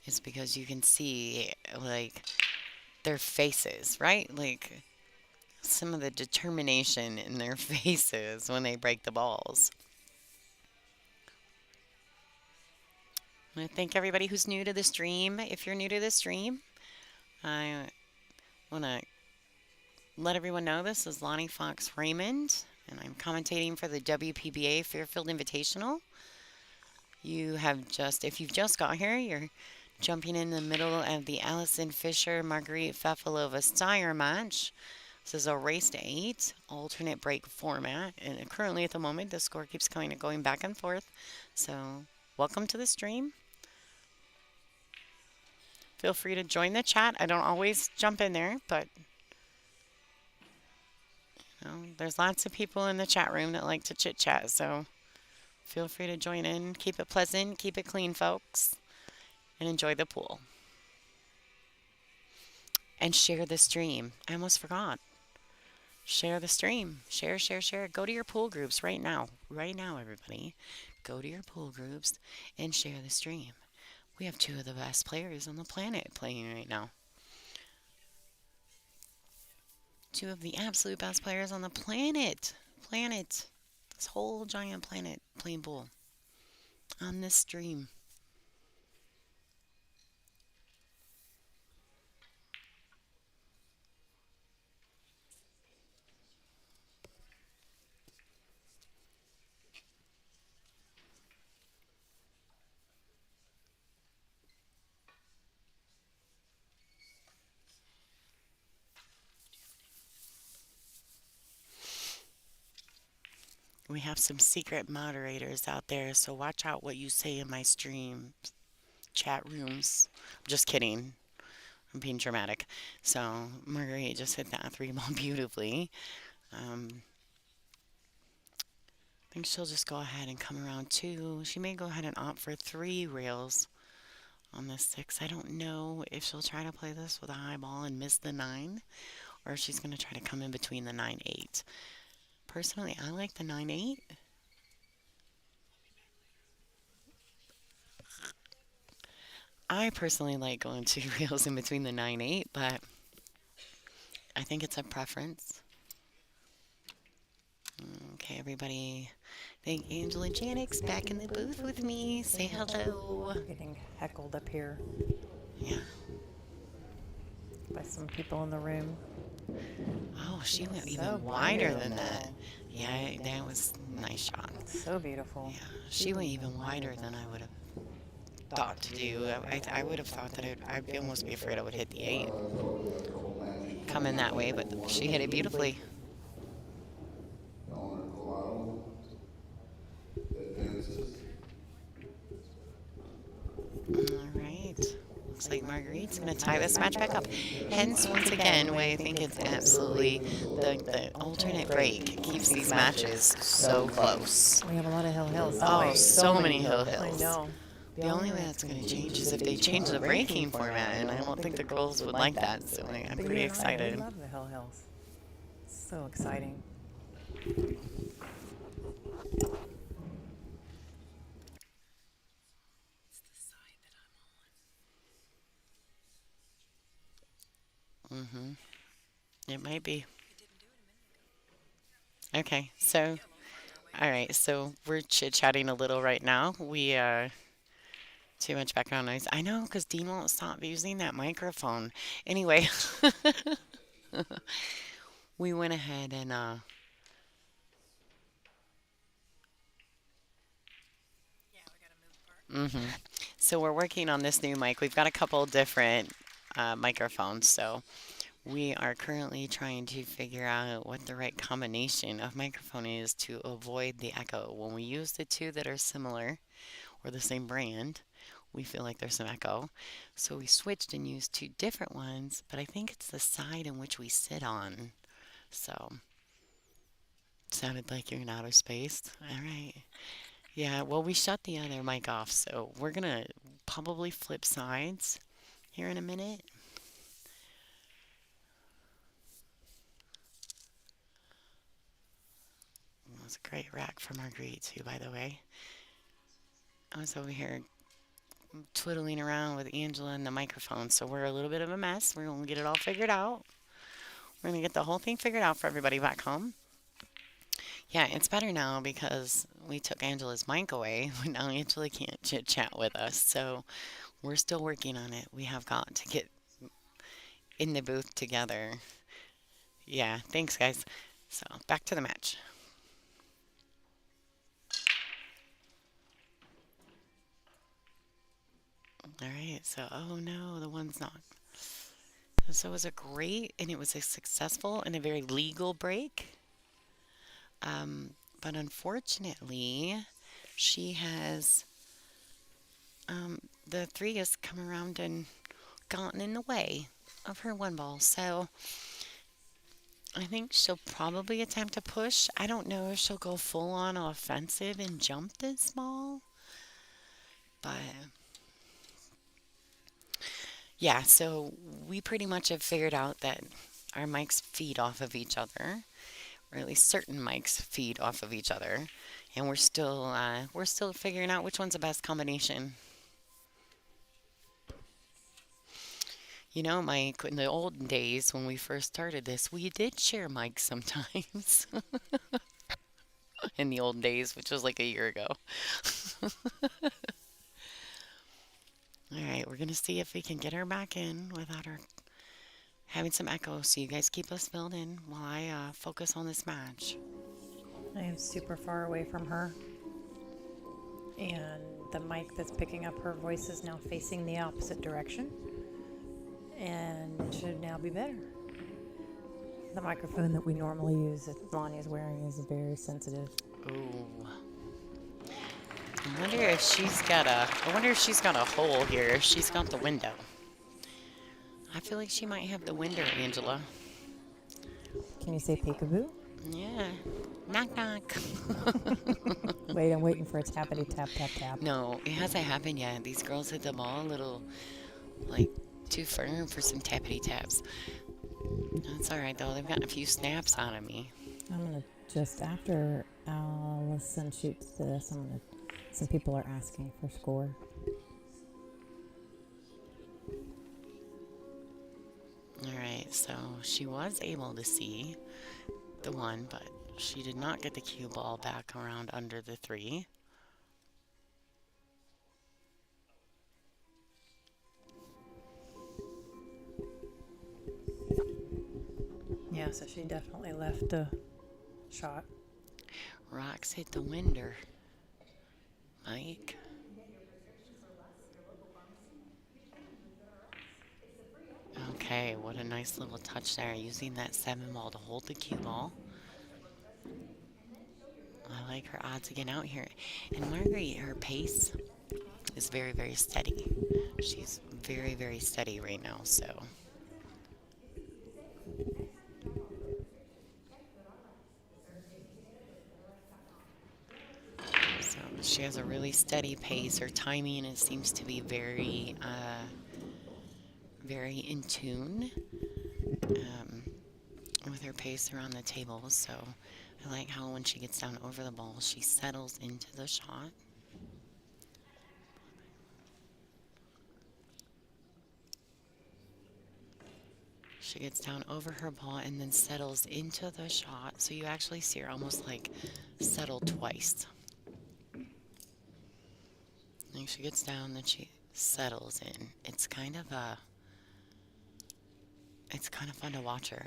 is because you can see like their faces, right? Like some of the determination in their faces when they break the balls. I thank everybody who's new to the stream. If you're new to the stream, I want to let everyone know this is Lonnie Fox Raymond, and I'm commentating for the WPBA Fairfield Invitational. If you've just got here, you're jumping in the middle of the Allison Fisher Margaret Fefilova Styer match. This is a race to 8 alternate break format, and currently at the moment the score keeps kind of going back and forth. So, welcome to the stream. Feel free to join the chat. I don't always jump in there, but there's lots of people in the chat room that like to chit chat. So, feel free to join in. Keep it pleasant, keep it clean, folks, and enjoy the pool. And share the stream. I almost forgot. Share the stream. Share, share, share. Go to your pool groups right now. Right now, everybody. Go to your pool groups and share the stream. We have two of the best players on the planet playing right now. Two of the absolute best players on the planet. this whole giant planet playing pool on this stream. We have some secret moderators out there, so watch out what you say in my stream chat rooms. I'm just kidding. I'm being dramatic. So Marguerite just hit that three ball beautifully. I think she'll just go ahead and come around two. She may go ahead and opt for three rails on the six. I don't know if she'll try to play this with a high ball and miss the nine, or if she's going to try to come in between the 9-8. Personally, I like the 9-8. I personally like going two rails in between the 9-8, but I think it's a preference. Okay, everybody. I think Angela Janik's back in the booth with me. Say hello. Getting heckled up here Yeah. by some people in the room. Oh, she went So even wider than beautiful. that. Yeah, that was a nice shot. So beautiful. Yeah, she went even wider than I would have thought to do. I would have thought that I'd almost be afraid I would hit the 8 coming that way, but she hit it beautifully. All right. Looks like Marguerite's going to tie this match back up. Hence, once again, why I think it's absolutely the alternate break keeps these matches so close. We have a lot of hill hills. Oh, so many hill I hills. know. The only way that's going to change is if they change the breaking format, and I don't think the girls would like that, so I'm But pretty you're right, excited. We love the hill hills. So exciting. It might be. Okay, so, all right, so we're chit-chatting a little right now. Too much background noise. I know, because Dean won't stop using that microphone. Anyway, we went ahead and, so we're working on this new mic. We've got a couple different microphones, so we are currently trying to figure out what the right combination of microphone is to avoid the echo. When we use the two that are similar or the same brand, we feel like there's some echo. So we switched and used two different ones, but I think it's the side in which we sit on. So, sounded like you're in outer space. All right. Yeah, well, we shut the other mic off, so we're going to probably flip sides here in a minute. That's a great rack for Marguerite, too, by the way. I was over here twiddling around with Angela and the microphone, so we're a little bit of a mess. We're going to get it all figured out. We're going to get the whole thing figured out for everybody back home. Yeah, it's better now because we took Angela's mic away. Now Angela can't chit-chat with us, so we're still working on it. We have got to get in the booth together. Yeah, thanks, guys. So, back to the match. All right, so, oh no, the one's not. So it was a great, and it was a successful and a very legal break. But unfortunately, she has, the three has come around and gotten in the way of her one ball. So I think she'll probably attempt to push. I don't know if she'll go full on offensive and jump this ball. But yeah, so we pretty much have figured out that our mics feed off of each other, or at least certain mics feed off of each other, and we're still figuring out which one's the best combination. You know, Mike, in the olden days when we first started this, we did share mics sometimes. in the old days, which was like a year ago. All right, we're gonna see if we can get her back in without her having some echo. So you guys keep us filled in while I focus on this match. I am super far away from her, and the mic that's picking up her voice is now facing the opposite direction and should now be better. The microphone that we normally use that Lonnie is wearing is very sensitive. Ooh. I wonder if she's got a hole here. She's got the window. I feel like she might have the window, Angela. Can you say peekaboo? Yeah. Knock knock. Wait, I'm waiting for a tappity tap tap tap. No, it hasn't happened yet. These girls hit the ball a little, like, too firm for some tappity taps. That's all right, though. They've gotten a few snaps out of me. I'm gonna just after Allison shoots this. Some people are asking for score. All right, so she was able to see the one, but she did not get the cue ball back around under the 3. Yeah, so she definitely left the shot. Rocks hit the winder. Mike. Okay, what a nice little touch there, using that 7 ball to hold the cue ball. I like her odds again out here. And Margaret, her pace is very, very steady. She's very, very steady right now, so. So she has a really steady pace. Her timing, it seems to be very, very in tune with her pace around the table. So I like how when she gets down over the ball, she settles into the shot. She gets down over her ball and then settles into the shot. So you actually see her almost like settle twice. Like she gets down, then she settles in. It's kind of fun to watch her.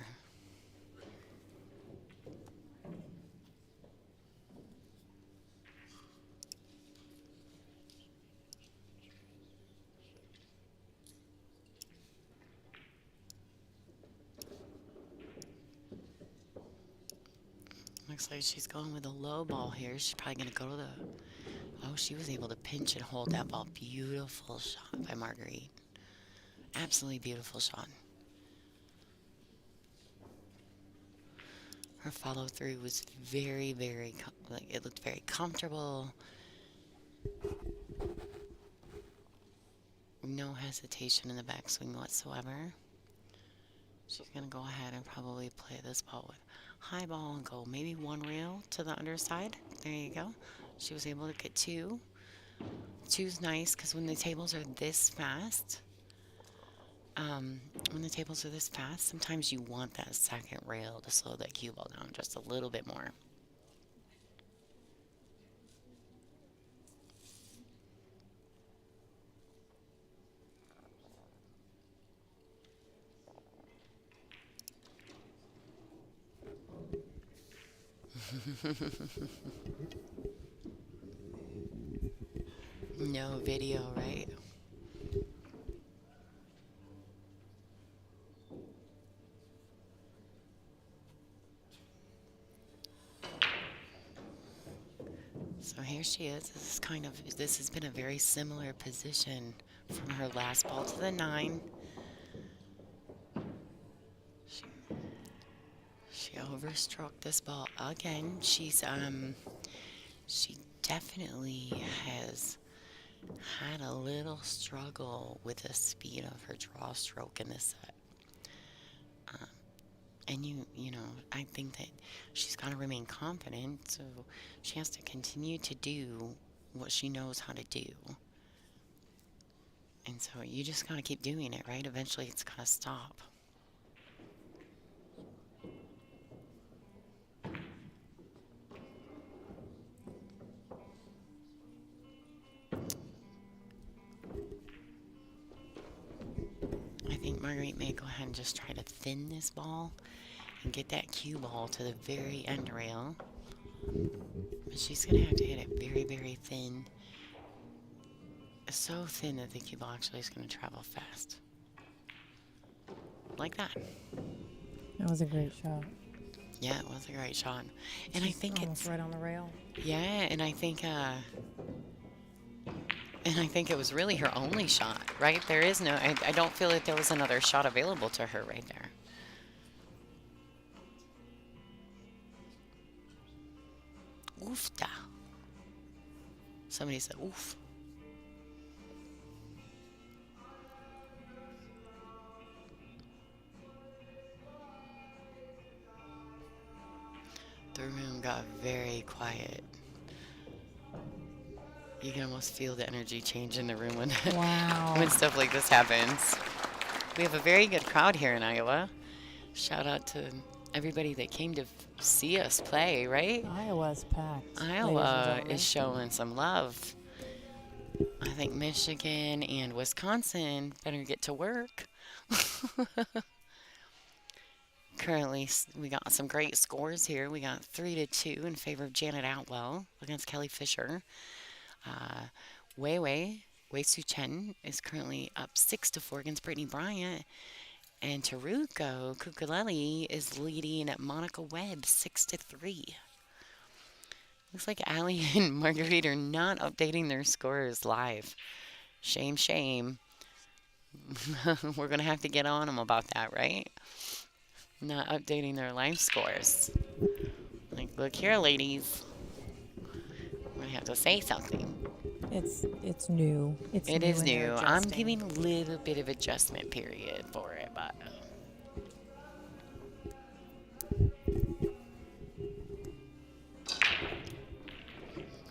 Looks like she's going with a low ball here. She's probably going to go to the... Oh, she was able to pinch and hold that ball. Beautiful shot by Marguerite. Absolutely beautiful shot. Her follow through was very, very, it looked very comfortable. No hesitation in the backswing whatsoever. She's going to go ahead and probably play this ball with high ball and go maybe 1 rail to the underside. There you go. She was able to get 2. 2's nice because when the tables are this fast, sometimes you want that second rail to slow that cue ball down just a little bit more. No video, right? So here she is. This has been a very similar position from her last ball to the 9. She overstroked this ball again. She definitely has had a little struggle with the speed of her draw stroke in this set. And you know, I think that she's got to remain confident, so she has to continue to do what she knows how to do. And so you just got to keep doing it, right? Eventually it's going to stop. think Marguerite may go ahead and just try to thin this ball and get that cue ball to the very end rail. But she's going to have to hit it very, very thin. So thin that the cue ball actually is going to travel fast. Like that. That was a great shot. Yeah, it was a great shot. And I think Almost it's right on the rail. yeah, and I think it was really her only shot, right? There is no I don't feel that there was another shot available to her right there. Oofta. Somebody said oof. The room got very quiet. You can almost feel the energy change in the room when, Wow. when stuff like this happens. We have a very good crowd here in Iowa. Shout out to everybody that came to see us play, right? Iowa's packed. Iowa is showing some love. I think Michigan and Wisconsin better get to work. Currently, we got some great scores here. We got 3-2 in favor of Janet Outwell against Kelly Fisher. Wei Su Chen is currently up 6-4 against Brittany Bryant. And Taruko Kukuleli is leading Monica Webb 6-3. Looks like Allie and Marguerite are not updating their scores live. Shame, shame. We're going to have to get on them about that, right? Not updating their live scores. Like, look here, ladies. We're going to have to say something. It's new. It is and they're new. I'm adjusting. giving a little bit of adjustment period for it, but...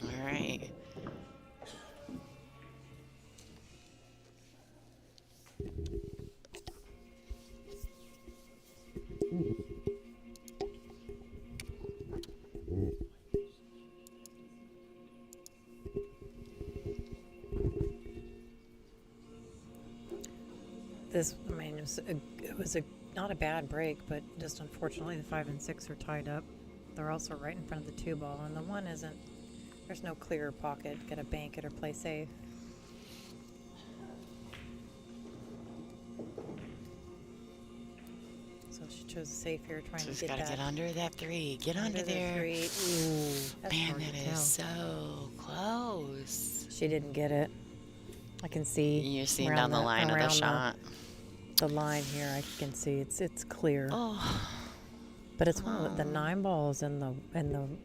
All right. It was not a bad break, but just unfortunately the 5 and 6 are tied up. They're also right in front of the 2 ball, and the 1 isn't. There's no clear pocket. Got to bank it or play safe. So she chose safe here, trying She's to got to get get under that 3. Get under the there. 3. Ooh, that's Man, hard to that tell. is so close. She didn't get it. I can see. You're seeing around down the line of the around shot. The line here, I can see it's clear. Oh, But it's one of the 9 balls in the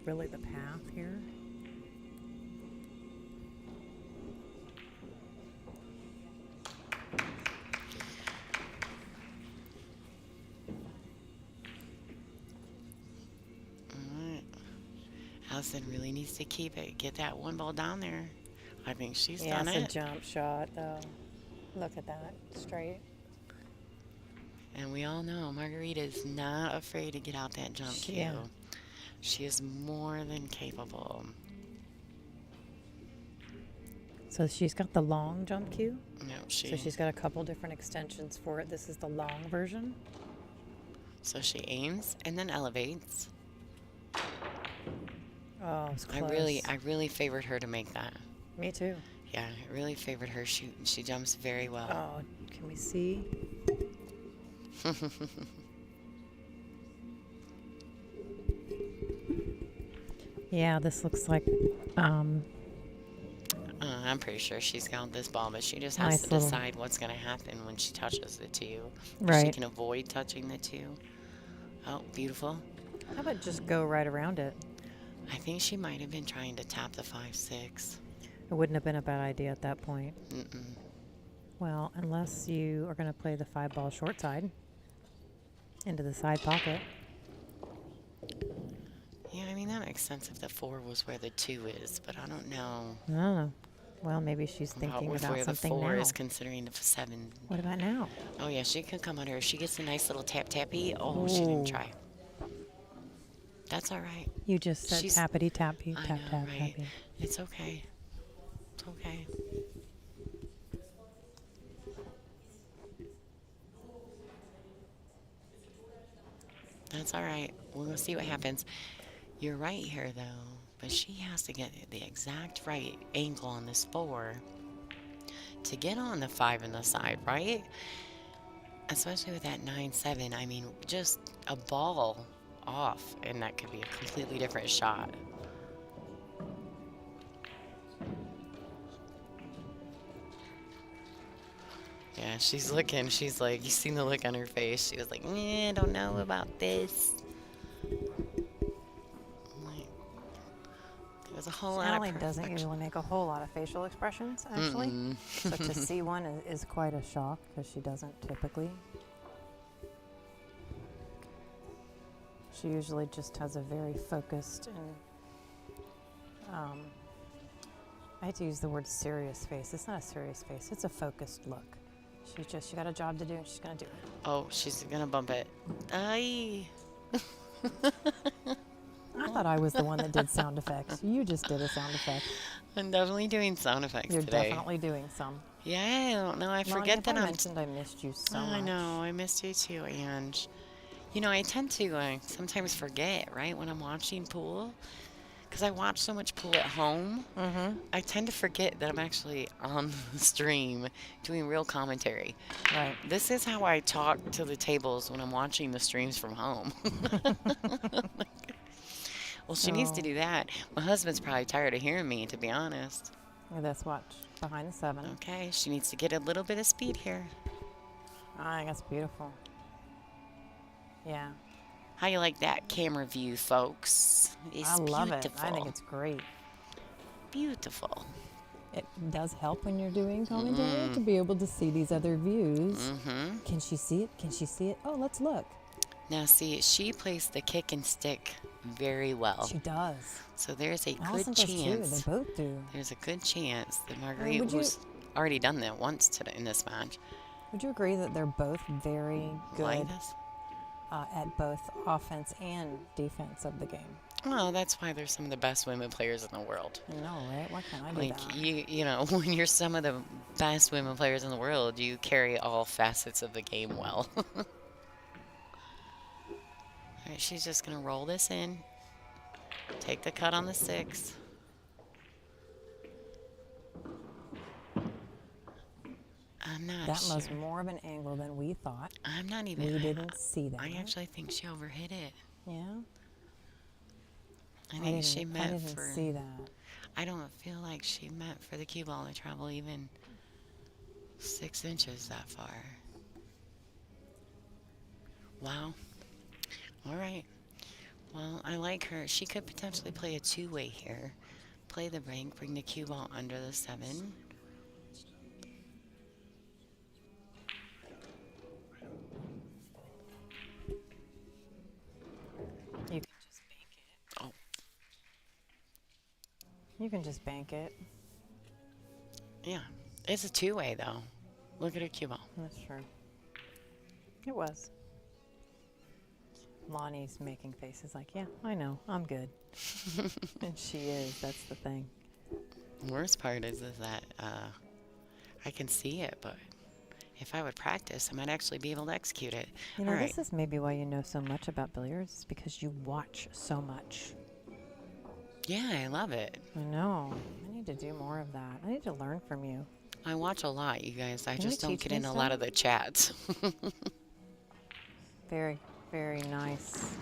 really the path here. all right. Allison really needs to keep it. Get that 1 ball down there. I think she's Yeah, done it's it. a jump shot though. Look at that, straight. And we all know Marguerite is not afraid to get out that jump cue. Yeah. She is more than capable. So she's got the long jump cue. No, So she's got a couple different extensions for it. This is the long version. So she aims and then elevates. Oh, it's close. I really favored her to make that. Me too. Yeah, I really favored her. She jumps very well. Oh, can we see? Yeah, this looks like I'm pretty sure she's got this ball, but she just Nice has to little- decide what's going to happen when she touches the 2. She Right. can avoid touching the 2. Oh, beautiful. How about just go right around it? I think she might have been trying to tap the 5-6. It wouldn't have been a bad idea at that point. Mm-mm. Well, unless you are going to play the 5 ball short side into the side pocket. Yeah, I mean, that makes sense if the 4 was where the 2 is, but I don't know I don't know. Well, maybe she's thinking with about where the something 4 now. is considering the 7. What about now? Oh, yeah, she could come under. If she gets a nice little tap-tappy, oh, she didn't Ooh. try. That's all right. You just said She's- tappity tappy, I tap know, tap right? tappy. It's okay. It's okay. That's all right. We're going to see what happens. You're right here, though. But she has to get the exact right angle on this 4 to get on the 5 in the side, right? Especially with that 9-7. I mean, just a ball off, and that could be a completely different shot. Yeah, she's looking. She's like, you seen the look on her face. She was like, I don't know about this. Like, there's a whole lot of Allie doesn't perfection. usually make a whole lot of facial expressions, actually. Mm-mm. So to see one is quite a shock because she doesn't typically. She usually just has a very focused and I hate to use the word serious face. It's not a serious face. It's a focused look. She got a job to do and she's gonna do it. Oh, she's gonna bump it. Aye. I thought I was the one that did sound effects. You just did a sound effect. I'm definitely doing sound effects You're today. definitely doing some. Yeah, I don't know. I Lonnie, forget if that I I'm. mentioned I missed you so I much. know. I missed you too, and I tend to sometimes forget, right, when I'm watching pool, because I watch so much pool at home. Mm-hmm. I tend to forget that I'm actually on the stream doing real commentary. Right. This is how I talk to the tables when I'm watching the streams from home. Well, she needs to So do that. My husband's probably tired of hearing me, to be honest. let's watch behind the 7. Okay, she needs to get a little bit of speed here. I think that's beautiful. Yeah, How you like that camera view, folks? It's I love beautiful. it. I think it's great. Beautiful. It does help when you're doing commentary to be able to see these other views. Mm-hmm. Can she see it? Can she see it? Oh, let's look. Now, see, she plays the kick and stick very well. She does. So there's a Allison good does too. chance. They both do. There's a good chance that would Marguerite, you- who's already done that once today in this match, Would you agree that they're both very good like this. at both offense and defense of the game? Well, that's why they're some of the best women players in the world. I know, right? Why can't I do Like that? when you're some of the best women players in the world, you carry all facets of the game well. All right, she's just gonna roll this in. Take the cut on the 6. I'm not That sure. was more of an angle than we thought. I'm not even. We didn't see that. I actually think she overhit it. Yeah. I think she I meant didn't for. see that. I don't feel like she meant for the cue ball to travel even 6 inches that far. Wow. All right. Well, I like her. She could potentially play a 2-way here. Play the break, bring the cue ball under the 7. You can just bank it. Oh. You can just bank it. Yeah. It's a 2-way, though. Look at her cue ball. That's true. It was. Lonnie's making faces like, yeah, I know, I'm good. And she is. That's the thing. Worst part is that I can see it, but if I would practice, I might actually be able to execute it. You know, All right. this is maybe why you know so much about billiards, is because you watch so much. Yeah, I love it. I know. I need to do more of that. I need to learn from you. I watch a lot, you guys. I Can you just don't teach get me in a lot some? of the chats. Very, very nice.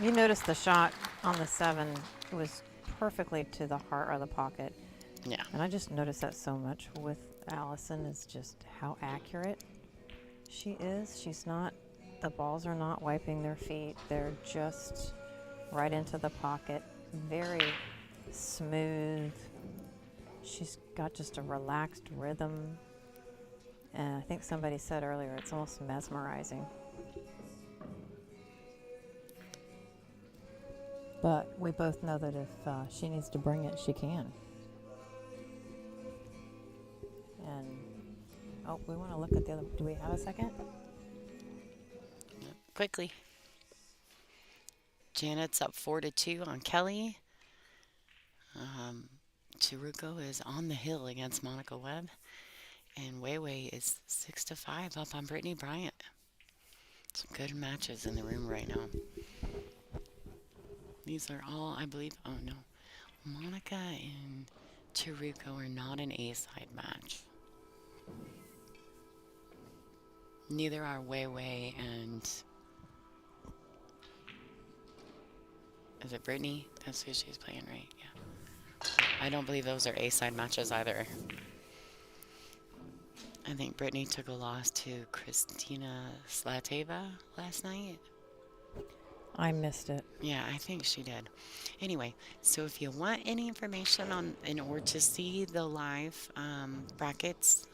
You noticed the shot on the 7 was perfectly to the heart of the pocket. Yeah. And I just noticed that so much with Allison, is just how accurate she is. She's not, the balls are not wiping their feet. They're just right into the pocket. Very smooth. She's got just a relaxed rhythm. And I think somebody said earlier, it's almost mesmerizing. But we both know that if she needs to bring it, she can. And, oh, we want to look at the other, do we have a second? Quickly. Janet's up 4-2 on Kelly. Taruko is on the hill against Monica Webb. And Weiwei is 6-5 up on Brittany Bryant. Some good matches in the room right now. These are all, I believe, oh no. Monica and Taruko are not an A-side match. Neither are Wei Wei and, is it Brittany? That's who she's playing, right? Yeah. I don't believe those are A-side matches either. I think Brittany took a loss to Christina Slateva last night. I missed it. Yeah, I think she did. Anyway, so if you want any information on, in order to see the live brackets,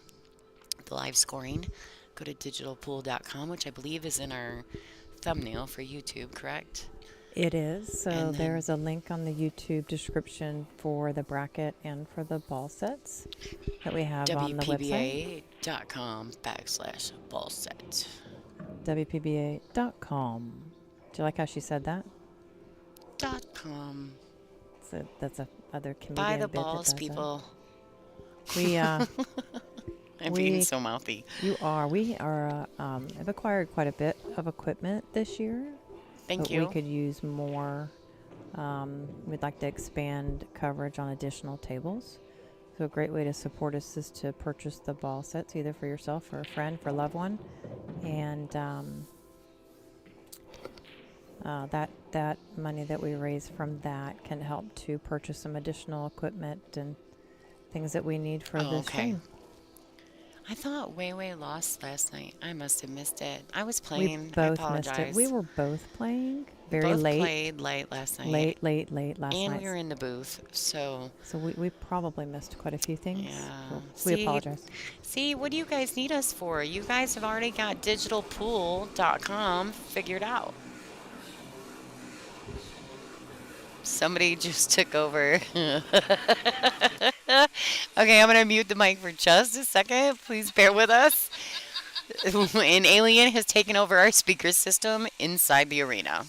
the live scoring, go to digitalpool.com, which I believe is in our thumbnail for YouTube, correct? It is. So And there then is a link on the YouTube description for the bracket and for the ball sets that we have on the website. WPBA.com/ball set. WPBA.com. Do you like how she said that? .com. That's a other Buy comedian the bit that balls, does that. people. We I'm being we so mouthy. we are have acquired quite a bit of equipment this year, Thank but you. we could use more. We'd like to expand coverage on additional tables. So a great way to support us is to purchase the ball sets either for yourself, for a friend, for a loved one, and that money that we raise from that can help to purchase some additional equipment and things that we need for Oh, this okay. stream. I thought Wei Wei lost last night. I must have missed it. I was We playing. I both apologize. missed it. We were both playing very both late, played late last night. late last And night. we were in the booth. So, So we probably missed quite a few things. yeah. So we See, apologize. see, what do you guys need us for? You guys have already got digitalpool.com figured out. Somebody just took over. Okay, I'm going to mute the mic for just a second. Please bear with us. An alien has taken over our speaker system inside the arena.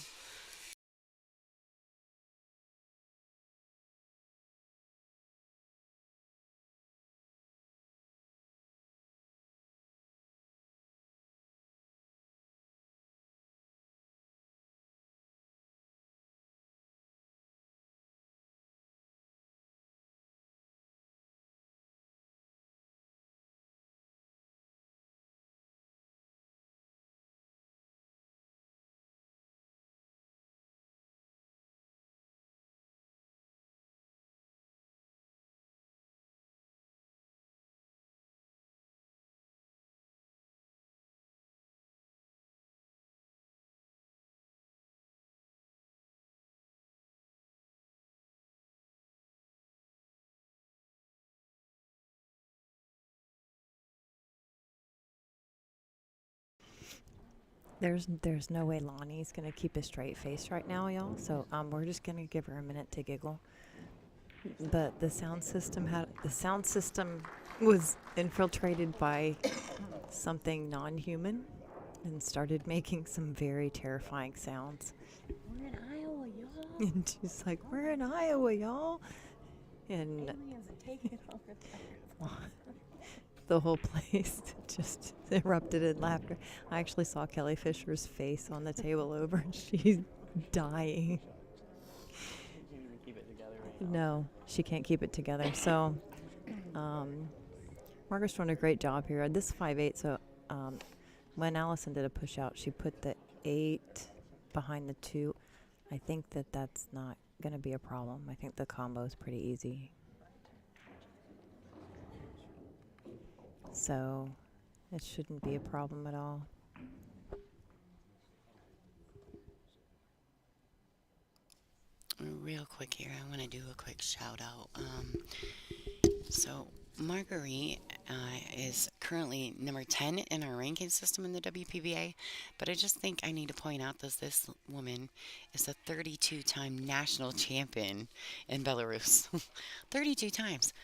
There's no way Lonnie's gonna keep a straight face right now, y'all. So we're just gonna give her a minute to giggle. But the sound system was infiltrated by something non-human and started making some very terrifying sounds. We're in Iowa, y'all. And she's like, "We're in Iowa, y'all," and Aliens are taking over. the whole place just erupted in laughter. I actually saw Kelly Fisher's face on the table over, and she's dying. No, she can't keep it together. So, Margaret's doing a great job here. This 5/8. So, when Allison did a push out, she put the 8 behind the 2. I think that's not going to be a problem. I think the combo is pretty easy. So, it shouldn't be a problem at all. Real quick here, I want to do a quick shout out. So Marguerite is currently number 10 in our ranking system in the WPBA, but I just think I need to point out that this woman is a 32-time national champion in Belarus. 32 times.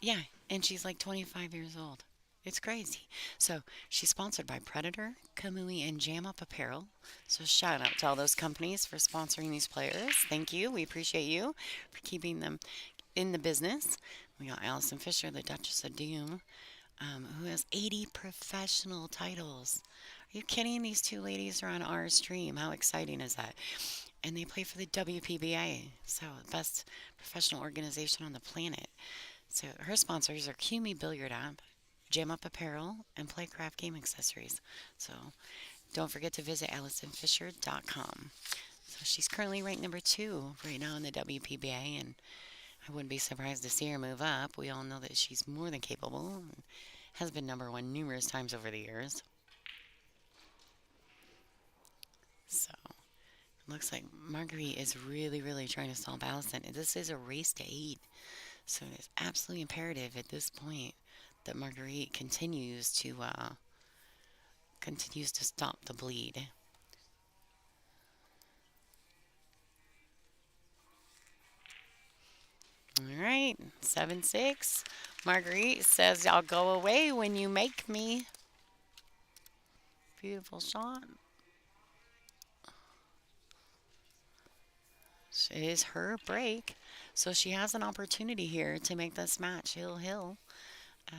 Yeah, and she's like 25 years old. It's crazy. So she's sponsored by Predator, Kamui, and Jam Up Apparel. So shout out to all those companies for sponsoring these players. Thank you. We appreciate you for keeping them in the business. We got Allison Fisher, the Duchess of Doom, who has 80 professional titles. Are you kidding? These two ladies are on our stream. How exciting is that? and they play for the WPBA, so the best professional organization on the planet. So her sponsors are QME Billiard App, Jam Up Apparel, and Playcraft Game Accessories. So don't forget to visit AllisonFisher.com. So she's currently ranked number 2 right now in the WPBA, and I wouldn't be surprised to see her move up. We all know that she's more than capable and has been number 1 numerous times over the years. So it looks like Marguerite is really, really trying to stop Allison. And this is a race to 8. So it is absolutely imperative at this point that Marguerite continues to stop the bleed. All right, 7-6. Marguerite says, "I'll go away when you make me." Beautiful shot. It is her break, so she has an opportunity here to make this match hill. Uh,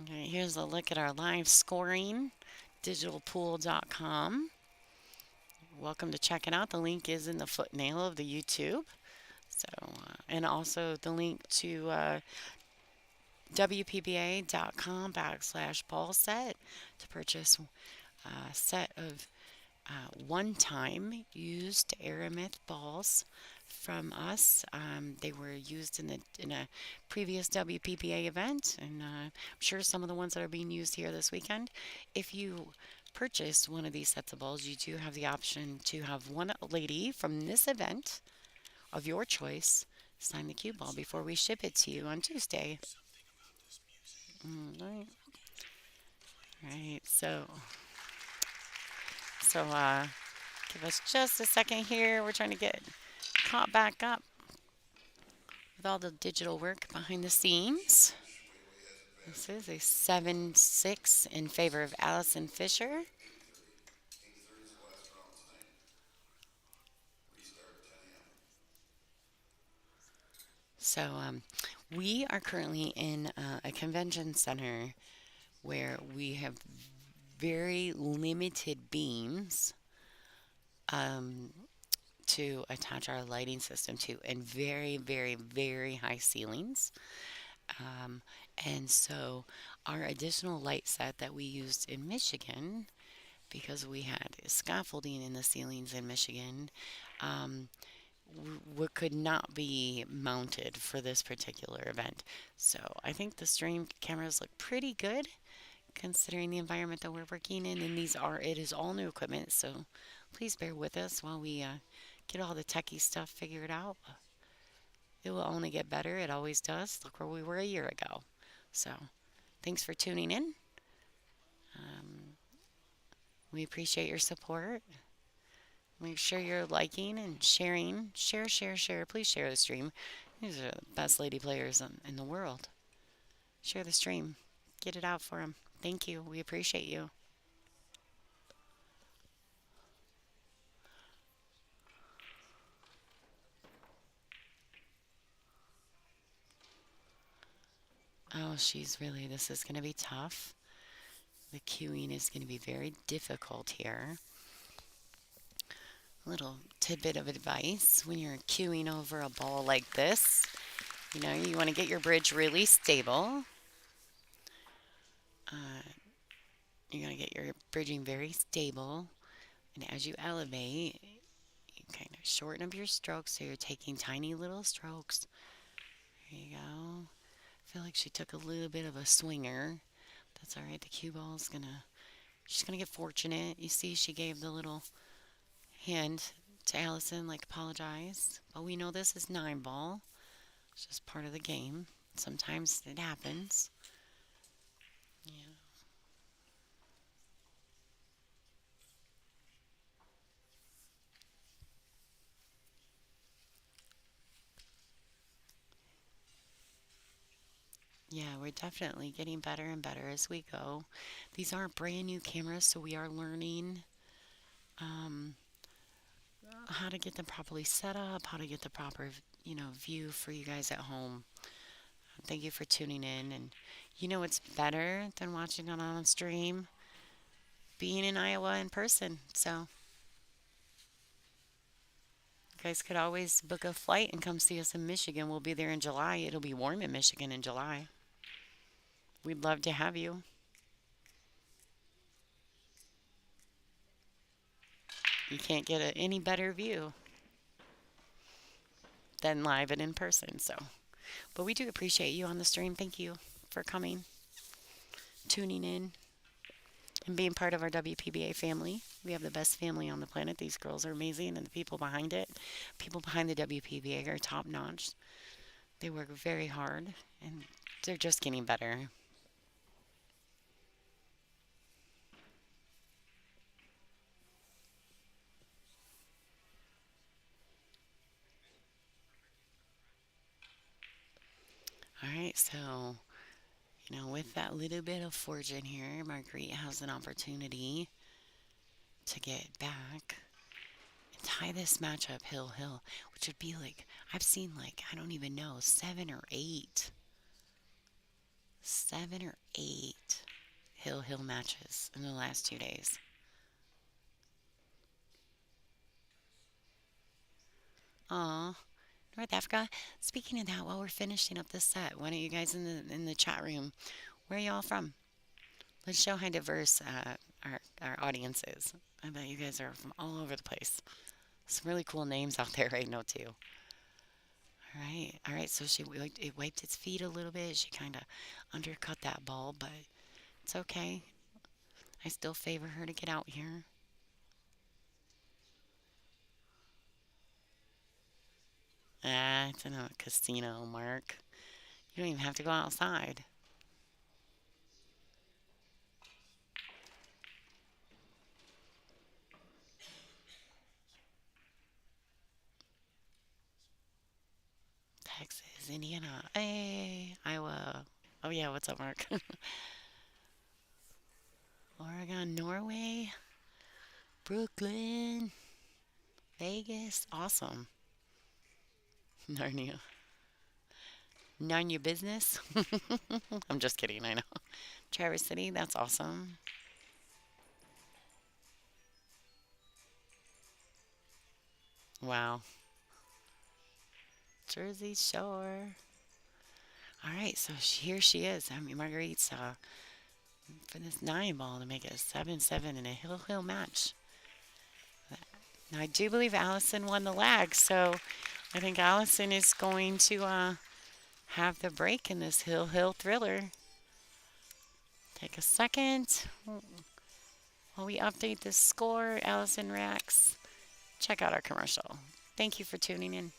okay, here's a look at our live scoring, digitalpool.com. Welcome to check it out. The link is in the footnail of the YouTube. So, and also the link to WPBA.com/ball set to purchase a set of one-time used Aramith balls from us. They were used in a previous WPBA event, and I'm sure some of the ones that are being used here this weekend. If you purchase one of these sets of balls, you do have the option to have one lady from this event of your choice sign the cue ball before we ship it to you on Tuesday. All right. Right. So, give us just a second here. We're trying to get caught back up with all the digital work behind the scenes. This is a 7-6 in favor of Allison Fisher. So, we are currently in a convention center where we have very limited beams to attach our lighting system to, and very, very, very high ceilings. Um, and so, our additional light set that we used in Michigan, because we had scaffolding in the ceilings in Michigan, um, could not be mounted for this particular event. So I think the stream cameras look pretty good considering the environment that we're working in. And it is all new equipment. So please bear with us while we get all the techie stuff figured out. It will only get better. It always does. Look where we were a year ago. So thanks for tuning in. We appreciate your support. Make sure you're liking and sharing. Share, share, share. Please share the stream. These are the best lady players in the world. Share the stream. Get it out for them. Thank you. We appreciate you. Oh, this is going to be tough. The queuing is going to be very difficult here. Little tidbit of advice when you're queuing over a ball like this. You want to get your bridge really stable. You're going to get your bridging very stable. And as you elevate, you kind of shorten up your strokes so you're taking tiny little strokes. There you go. I feel like she took a little bit of a swinger. That's all right. The cue ball's she's going to get fortunate. You see, she gave the little hand to Allison, like apologize. But we know this is 9-ball. It's just part of the game. Sometimes it happens. Yeah. Yeah, we're definitely getting better and better as we go. These aren't brand new cameras, so we are learning um, how to get them properly set up, how to get the proper, view for you guys at home. Thank you for tuning in, and You know what's better than watching it on a stream? Being in Iowa in person. So you guys could always book a flight and come see us in Michigan. We'll be there in July. It'll be warm in Michigan in July. We'd love to have you. You can't get any better view than live and in person. So, but we do appreciate you on the stream. Thank you for coming, tuning in, and being part of our WPBA family. We have the best family on the planet. These girls are amazing, and the people behind it, people behind the WPBA are top notch. They work very hard, and they're just getting better. All right, so, with that little bit of fortune here, Marguerite has an opportunity to get back and tie this match up hill, which would be like, I've seen like, I don't even know, 7 or 8 hill matches in the last 2 days. Aw, North Africa. Speaking of that, while we're finishing up this set, why don't you guys in the chat room, where are y'all from? Let's show how diverse our audience is. I bet you guys are from all over the place. Some really cool names out there right now too. All right. So it wiped its feet a little bit. She kind of undercut that ball, but it's okay. I still favor her to get out here. It's in a casino, Mark. You don't even have to go outside. Texas, Indiana, hey, Iowa. Oh yeah, what's up, Mark? Oregon, Norway, Brooklyn, Vegas, awesome. Narnia. Narnia business? I'm just kidding, I know. Traverse City, that's awesome. Wow. Jersey Shore. All right, so here she is. I mean, Marguerite's for this 9 ball to make it a 7-7 in a hill match. Now, I do believe Allison won the lag, so I think Allison is going to have the break in this hill thriller. Take a second while we update the score. Allison reacts. Check out our commercial. Thank you for tuning in.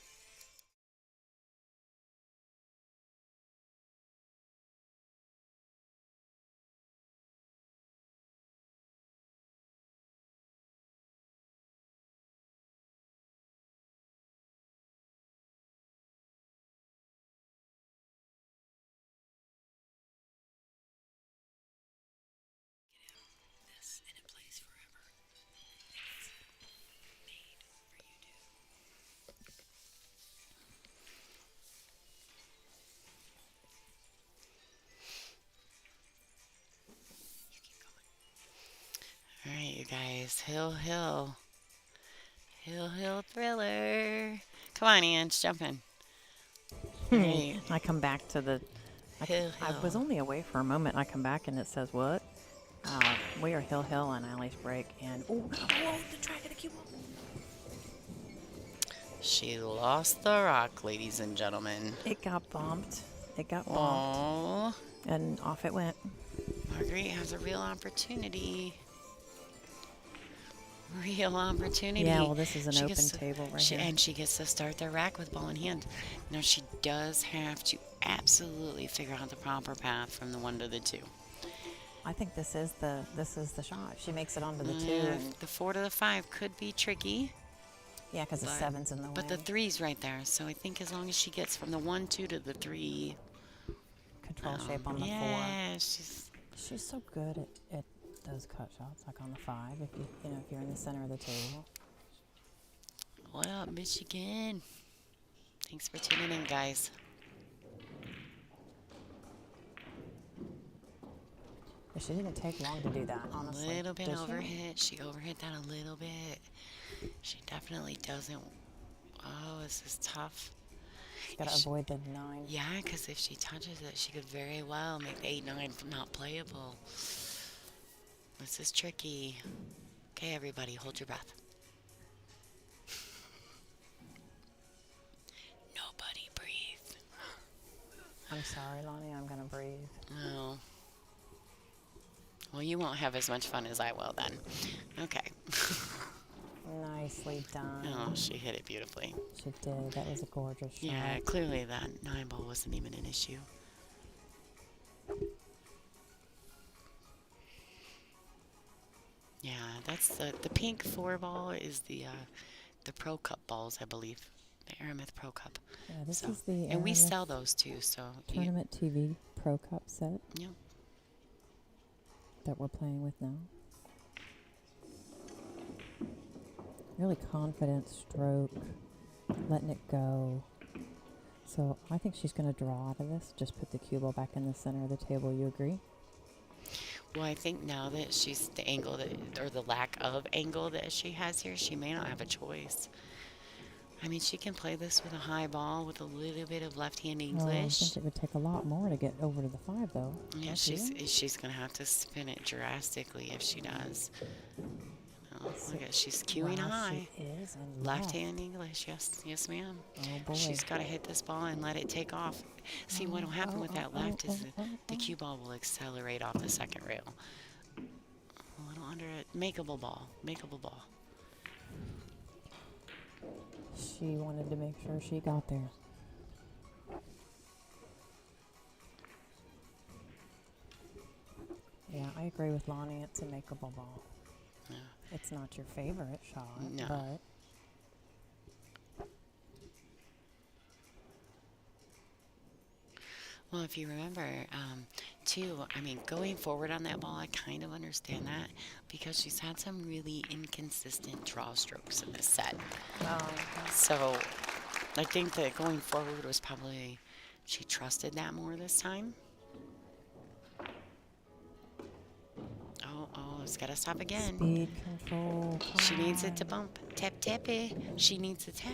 All right, you guys. Hill thriller. Come on, Ian, jump in. All right. I come back to the. I was only away for a moment. I come back and it says what? We are hill on Allie's break, and the track of the cue ball. She lost the rock, ladies and gentlemen. It got bumped. It got bumped. Aww. And off it went. Marguerite has a real opportunity. Real opportunity. Yeah, well, this is an open table right here. And she gets to start the rack with ball in hand. Now, she does have to absolutely figure out the proper path from the 1 to the 2. I think this is the shot. If she makes it onto the 2. The 4 to the 5 could be tricky. Yeah, because the 7's in the way. But the 3's right there. So I think as long as she gets from the 1, 2 to the 3. Control shape on the 4. Yeah, she's so good at those cut shots, like on the 5. If if you're in the center of the table. What up, Michigan? Thanks for tuning in, guys. But she didn't take long to do that, honestly. A little bit Did she? overhit. She overhit that a little bit. She definitely doesn't. Oh, this is tough. She's got If to she- avoid the 9. Yeah, because if she touches it, she could very well make the 8-9 not playable. This is tricky. Okay, everybody, hold your breath. Nobody breathe. I'm sorry, Lonnie. I'm going to breathe. Oh. Well, you won't have as much fun as I will then. Okay. Nicely done. Oh, she hit it beautifully. She did. That was a gorgeous shot. Yeah, clearly that 9 ball wasn't even an issue. Yeah, that's the pink 4 ball is the Pro Cup balls, I believe. The Aramith Pro Cup. Yeah, this So, is the and we Aramith sell those too, so Tournament TV Pro Cup set yeah. that we're playing with now. Really confident stroke, letting it go. So I think she's going to draw out of this. Just put the cue ball back in the center of the table. You agree? Well, I think now that she's the angle that, or the lack of angle that she has here, she may not have a choice. I mean, she can play this with a high ball with a little bit of left-hand I English. think it would take a lot more to get over to the 5, though. Yeah, Don't she's gonna have to spin it drastically if she does. Oh, look at she's cueing Wow, high. She is. And Left-hand English, yes, ma'am. Oh, boy. She's got to hit this ball and let it take off. See, what'll happen with that left is the cue ball will accelerate off the second rail. A little under it. Makeable ball. She wanted to make sure she got there. Yeah, I agree with Lonnie. It's a makeable ball. Yeah. It's not your favorite shot, No. but Well, if you remember, too, I mean, going forward on that ball, I kind of understand that because she's had some really inconsistent draw strokes in this set. So I think that going forward was probably, she trusted that more this time. Oh, it's got to stop again. speed control. She needs it to come bump. Tap it. She needs a tap.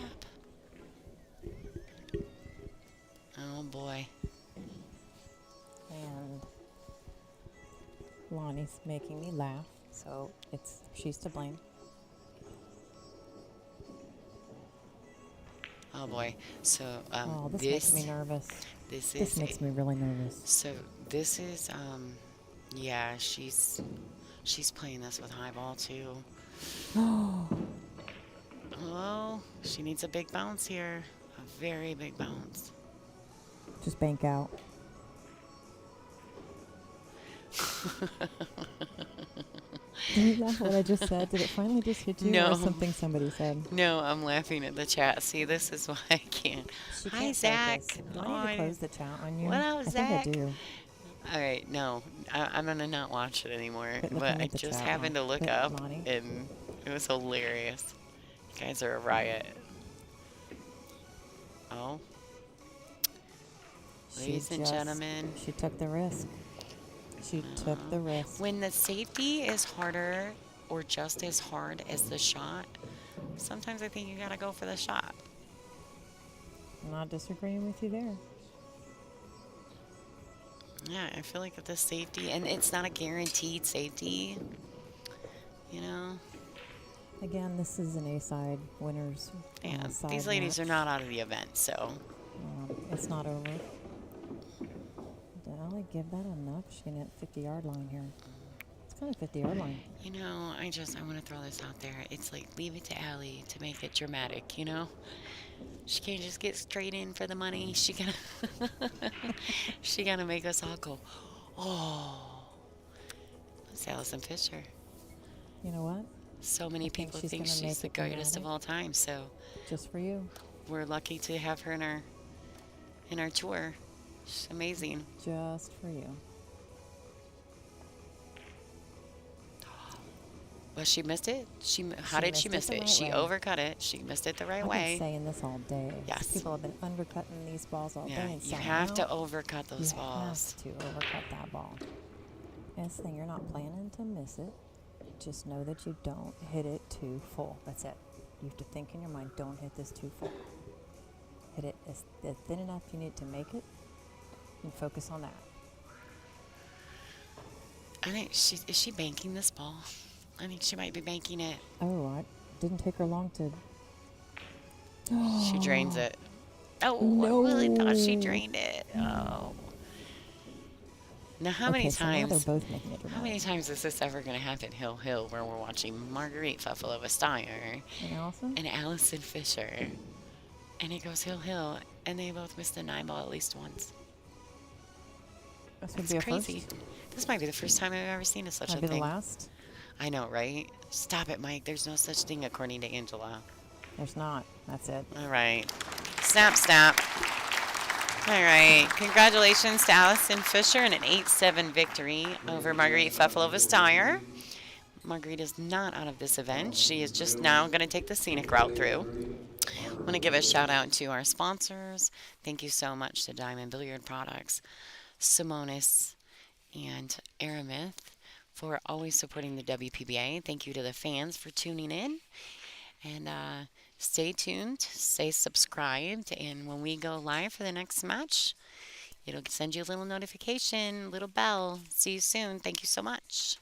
Oh, boy. on. And Lonnie's making me laugh, so she's to blame. Oh, boy. So, This makes me nervous. This makes me really nervous. So this is, yeah, she's playing this with high ball too. Oh, she needs a big bounce here, a very big bounce. Just bank out. Did you laugh at what I just said? Did it finally just hit you? No. Or something somebody said? No, I'm laughing at the chat. See, this is why I can't. She Hi, can't Zach. focus. Do I need to close the chat on you? What up, I think Zach? I do. All right, no, I'm gonna not watch it anymore. Quit looking But I at the just chat happened now. to look Quit, up, Lonnie. and it was hilarious. You guys are a riot. Oh, ladies and gentlemen. She took the risk. She took the risk. When the safety is harder or just as hard as the shot, sometimes I think you gotta go for the shot. I'm not disagreeing with you there. Yeah, I feel like if the safety, and it's not a guaranteed safety, you know. Again, this is an A-side winners. Yeah, side these ladies match. are not out of the event, so. It's not over. Did Allie give that enough? She's going to hit 50-yard line here. It's kind of 50-yard line. You know, I want to throw this out there. It's like, leave it to Allie to make it dramatic, you know? She can't just get straight in for the money. She gonna make us all go, oh. It's Allison Fisher. You know what? So many think people she's think gonna she's make the it greatest of dramatic. all time, so Just for you. we're lucky to have her in our tour. She's amazing. Just for you. Well, she missed it. How She did she missed miss it the it? right She way. overcut it. She missed it the right I've way. been saying this all day. Yes. People have been undercutting these balls all Yeah, day. And you have to somehow overcut those you balls. have to overcut that ball. This thing, you're not planning to miss it. Just know that you don't hit it too full. That's it. You have to think in your mind, don't hit this too full. Hit it as thin enough you need to make it, and focus on that. I think is she banking this ball? I think she might be banking it. Oh, it didn't take her long to. She drains it. Oh, No. I really thought she drained it. Oh. Now, how many So now they're times? both making it How many dramatic. times is this ever going to happen? Hill where we're watching Margaret Fefilova Styer And Allison? and Allison Fisher, and it goes Hill, and they both missed a 9 ball at least once. This would It's be a crazy. first. This might be the first time I've ever seen such Might a be the thing. last. I know, right? Stop it, Mike. There's no such thing according to Angela. There's not. That's it. All right. Snap, snap. All right. Congratulations to Allison Fisher and an 8-7 victory over Margaret Fefilova Styer. Marguerite is not out of this event. She is just now going to take the scenic route through. I want to give a shout out to our sponsors. Thank you so much to Diamond Billiard Products, Simonis, and Aramith for always supporting the WPBA. Thank you to the fans for tuning in. And stay tuned, stay subscribed, and when we go live for the next match, it'll send you a little notification, little bell. See you soon. Thank you so much.